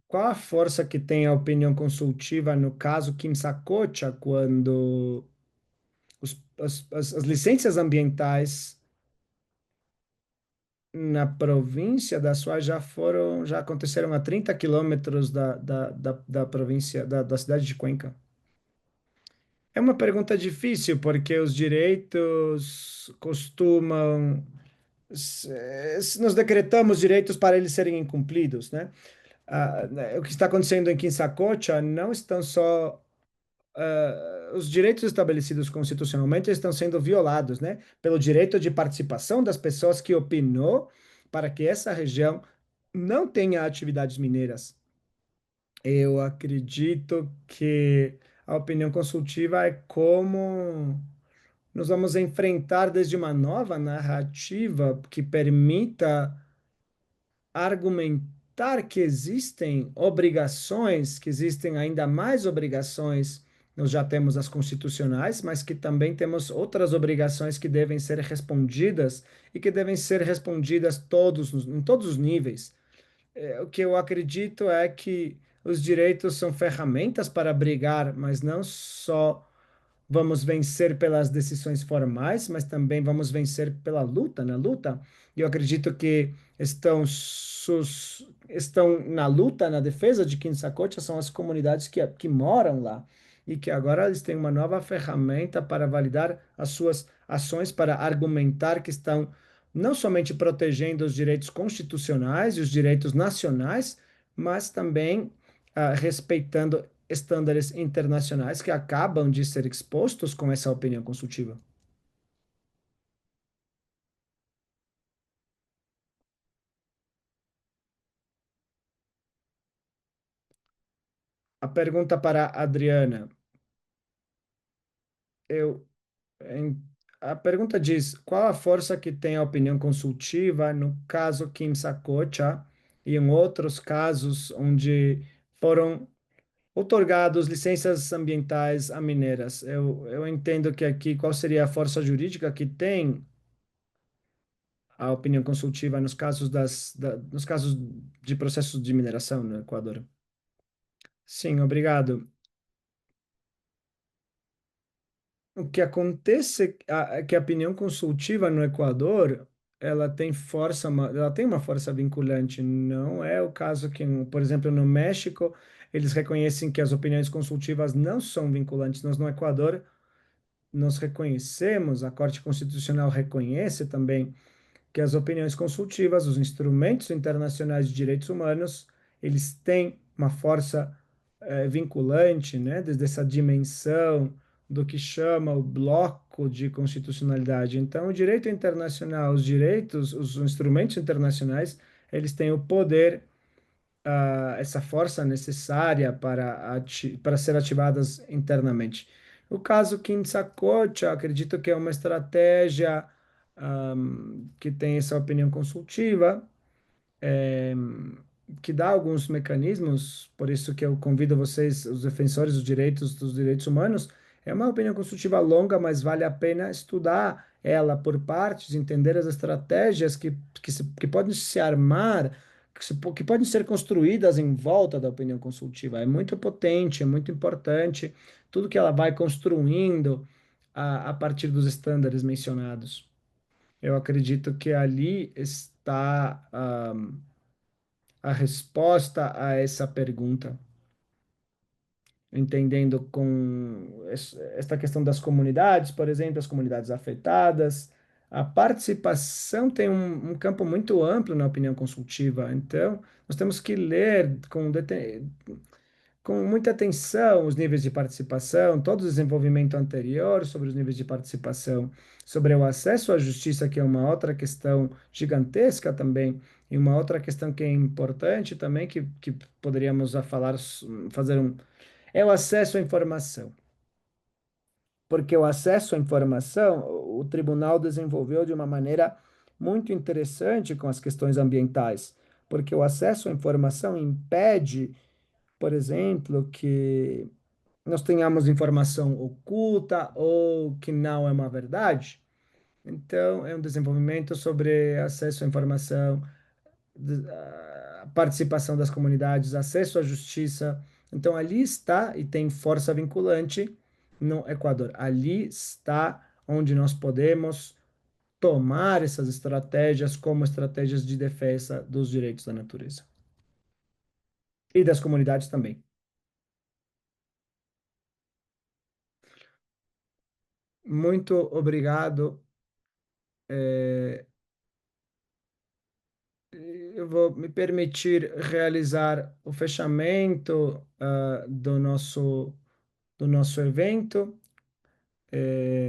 Qual a força que tem a opinião consultiva no caso Kim Sakocha, quando as licenças ambientais na província da Suá já aconteceram a 30 quilômetros da província, da cidade de Cuenca? É uma pergunta difícil, porque os direitos costumam. Nós decretamos direitos para eles serem incumpridos, né? O que está acontecendo em Quinsacocha não estão só os direitos estabelecidos constitucionalmente estão sendo violados, né? Pelo direito de participação das pessoas que opinou para que essa região não tenha atividades mineiras. Eu acredito que a opinião consultiva é como nós vamos enfrentar desde uma nova narrativa que permita argumentar que existem obrigações, que existem ainda mais obrigações nós já temos as constitucionais, mas que também temos outras obrigações que devem ser respondidas e que devem ser respondidas em todos os níveis. O que eu acredito é que os direitos são ferramentas para brigar, mas não só vamos vencer pelas decisões formais, mas também vamos vencer pela luta, na luta. E eu acredito que estão na luta, na defesa de Quimsacocha, são as comunidades que moram lá e que agora eles têm uma nova ferramenta para validar as suas ações, para argumentar que estão não somente protegendo os direitos constitucionais e os direitos nacionais, mas também respeitando estándares internacionais que acabam de ser expostos com essa opinião consultiva. A pergunta para a Adriana, eu, em- a pergunta diz: qual a força que tem a opinião consultiva no caso Kim Sakocha e em outros casos onde foram outorgados licenças ambientais a mineiras? Eu entendo que aqui qual seria a força jurídica que tem a opinião consultiva nos casos nos casos de processos de mineração no Equador. Sim, obrigado. O que acontece é que a opinião consultiva no Equador, ela tem uma força vinculante. Não é o caso que, por exemplo, no México, eles reconhecem que as opiniões consultivas não são vinculantes. Nós no Equador, nós reconhecemos, a Corte Constitucional reconhece também que as opiniões consultivas, os instrumentos internacionais de direitos humanos, eles têm uma força vinculante, né, desde essa dimensão do que chama o bloco de constitucionalidade. Então, o direito internacional, os direitos, os instrumentos internacionais, eles têm o poder, essa força necessária para ser ativadas internamente. O caso Quimsacocha, acredito que é uma estratégia que tem essa opinião consultiva, é, que dá alguns mecanismos, por isso que eu convido vocês, os defensores dos direitos humanos, é uma opinião consultiva longa, mas vale a pena estudar ela por partes, entender as estratégias que podem se armar, que podem ser construídas em volta da opinião consultiva. É muito potente, é muito importante, tudo que ela vai construindo a partir dos estándares mencionados. Eu acredito que ali está a resposta a essa pergunta, entendendo com esta questão das comunidades, por exemplo, as comunidades afetadas. A participação tem um campo muito amplo na opinião consultiva, então nós temos que ler com muita atenção os níveis de participação, todo o desenvolvimento anterior sobre os níveis de participação, sobre o acesso à justiça, que é uma outra questão gigantesca também, e uma outra questão que é importante também, que poderíamos fazer é o acesso à informação. Porque o acesso à informação, o tribunal desenvolveu de uma maneira muito interessante com as questões ambientais, porque o acesso à informação impede, por exemplo, que nós tenhamos informação oculta ou que não é uma verdade. Então, é um desenvolvimento sobre acesso à informação, a participação das comunidades, acesso à justiça. Então, ali está e tem força vinculante no Equador. Ali está onde nós podemos tomar essas estratégias como estratégias de defesa dos direitos da natureza e das comunidades também. Muito obrigado. É, eu vou me permitir realizar o fechamento do nosso evento.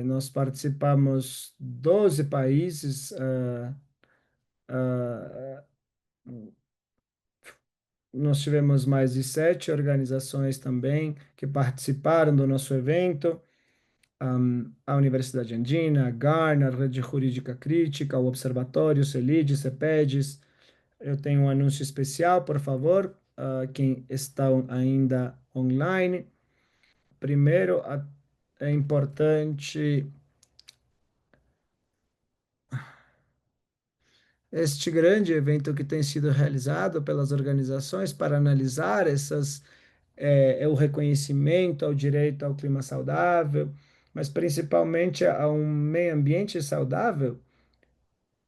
Nós participamos 12 países, ah, nós tivemos mais de 7 organizações também que participaram do nosso evento. A Universidade Andina, a Garner, a Rede Jurídica Crítica, o Observatório, o CELID, CEPEDES. Eu tenho um anúncio especial, por favor, quem está ainda online. primeiro, é importante este grande evento que tem sido realizado pelas organizações para analisar é o reconhecimento ao direito ao clima saudável, mas principalmente a um meio ambiente saudável,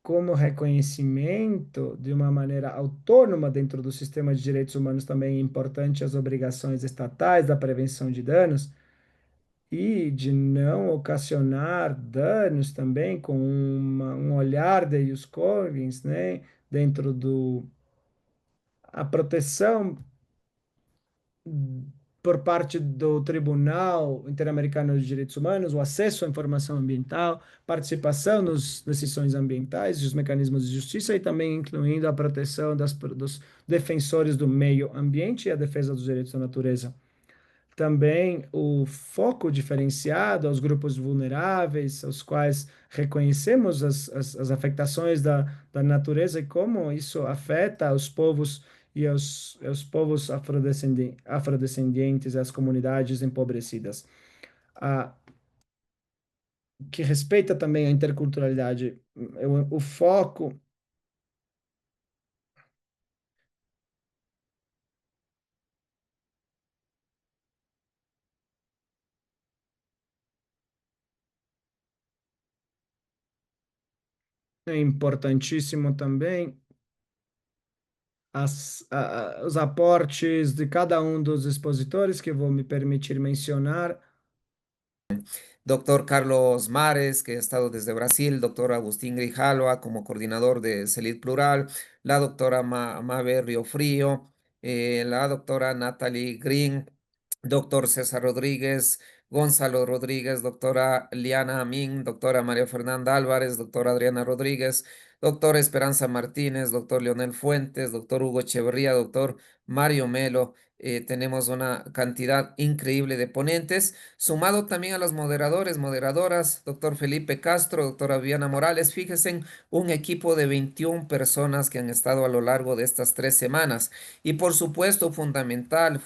como reconhecimento de uma maneira autônoma dentro do sistema de direitos humanos também é importante as obrigações estatais da prevenção de danos e de não ocasionar danos também com um olhar de ius cogens, né, dentro do a proteção por parte do Tribunal Interamericano de Direitos Humanos, o acesso à informação ambiental, participação nas decisões ambientais e os mecanismos de justiça, e também incluindo a proteção dos defensores do meio ambiente e a defesa dos direitos da natureza. Também o foco diferenciado aos grupos vulneráveis, aos quais reconhecemos as afetações da natureza e como isso afeta os povos e os povos afrodescendentes e as comunidades empobrecidas. Ah, que respeita também a interculturalidade. O foco é importantíssimo também os aportes de cada um dos expositores, que vou me permitir mencionar. Doctor Carlos Mares, que ha estado desde Brasil, doctor Agustín Grijalva como coordinador de CELID Plural, la doctora Mabe Riofrío, la doctora Natalie Green, doctor César Rodríguez, Gonzalo Rodríguez, doctora Liana Amin, doctora María Fernanda Álvarez, doctora Adriana Rodríguez, doctora Esperanza Martínez, doctor Leonel Fuentes, doctor Hugo Echeverría, doctor Mario Melo. Tenemos una cantidad increíble de ponentes, sumado también a los moderadores, moderadoras, doctor Felipe Castro, doctora Viviana Morales. Fíjense, un equipo de 21 personas que han estado a lo largo de estas 3 semanas. Y por supuesto, fundamental,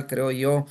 creo yo,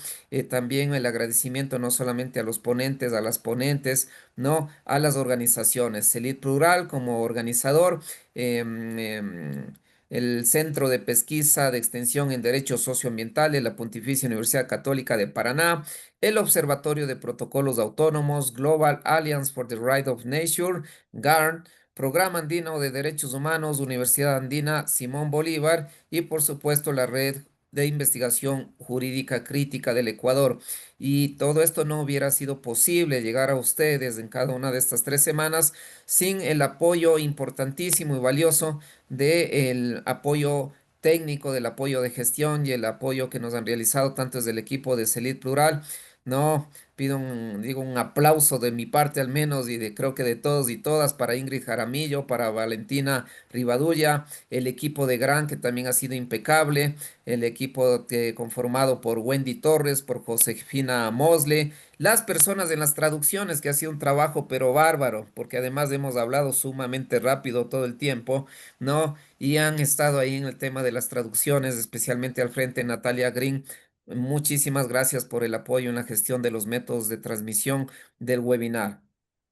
también el agradecimiento no solamente a los ponentes, a las ponentes, no, a las organizaciones. CELID Plural como organizador, em, em, el Centro de Pesquisa de Extensión en Derechos Socioambientales, la Pontificia Universidad Católica de Paraná, el Observatorio de Protocolos Autónomos, Global Alliance for the Right of Nature, GARN, Programa Andino de Derechos Humanos, Universidad Andina Simón Bolívar y por supuesto la Red de Investigación Jurídica Crítica del Ecuador. Y todo esto no hubiera sido posible llegar a ustedes en cada una de estas 3 semanas sin el apoyo importantísimo y valioso del apoyo técnico, del apoyo de gestión y el apoyo que nos han realizado tanto desde el equipo de CELID Plural. No, pido un aplauso de mi parte al menos y de creo que de todos y todas para Ingrid Jaramillo, para Valentina Rivadulla, el equipo de Gran que también ha sido impecable, el equipo conformado por Wendy Torres, por Josefina Mosle, las personas en las traducciones que ha sido un trabajo pero bárbaro, porque además hemos hablado sumamente rápido todo el tiempo, ¿no? Y han estado ahí en el tema de las traducciones, especialmente al frente Natalia Green. Muchísimas gracias por el apoyo en la gestión de los métodos de transmisión del webinar.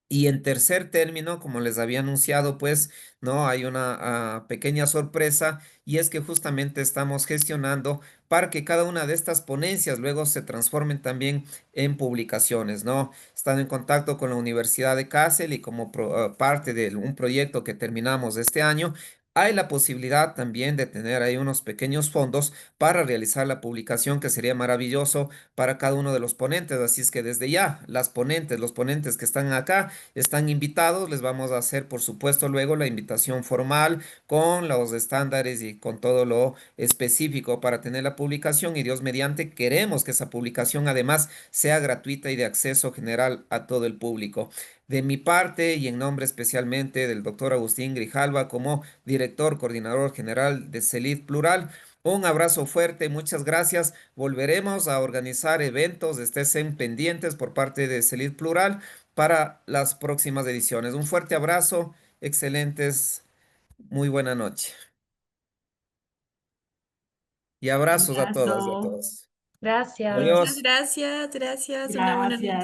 Y en tercer término, como les había anunciado, pues, no hay una pequeña sorpresa y es que justamente estamos gestionando para que cada una de estas ponencias luego se transformen también en publicaciones, ¿no? Estando en contacto con la Universidad de Kassel y como parte de un proyecto que terminamos este año, hay la posibilidad también de tener ahí unos pequeños fondos para realizar la publicación, que sería maravilloso para cada uno de los ponentes. Así es que desde ya, los ponentes que están acá, están invitados, les vamos a hacer por supuesto luego la invitación formal con los estándares y con todo lo específico para tener la publicación y Dios mediante queremos que esa publicación además sea gratuita y de acceso general a todo el público. De mi parte y en nombre especialmente del doctor Agustín Grijalva como director coordinador general de CELID Plural, un abrazo fuerte, muchas gracias. Volveremos a organizar eventos, estén pendientes por parte de CELID Plural para las próximas ediciones. Un fuerte abrazo, excelentes, muy buena noche. Y abrazos a todas y a Abrazo. todos. Gracias. Muchas Adiós. gracias, gracias. Una buena noche. Gracias.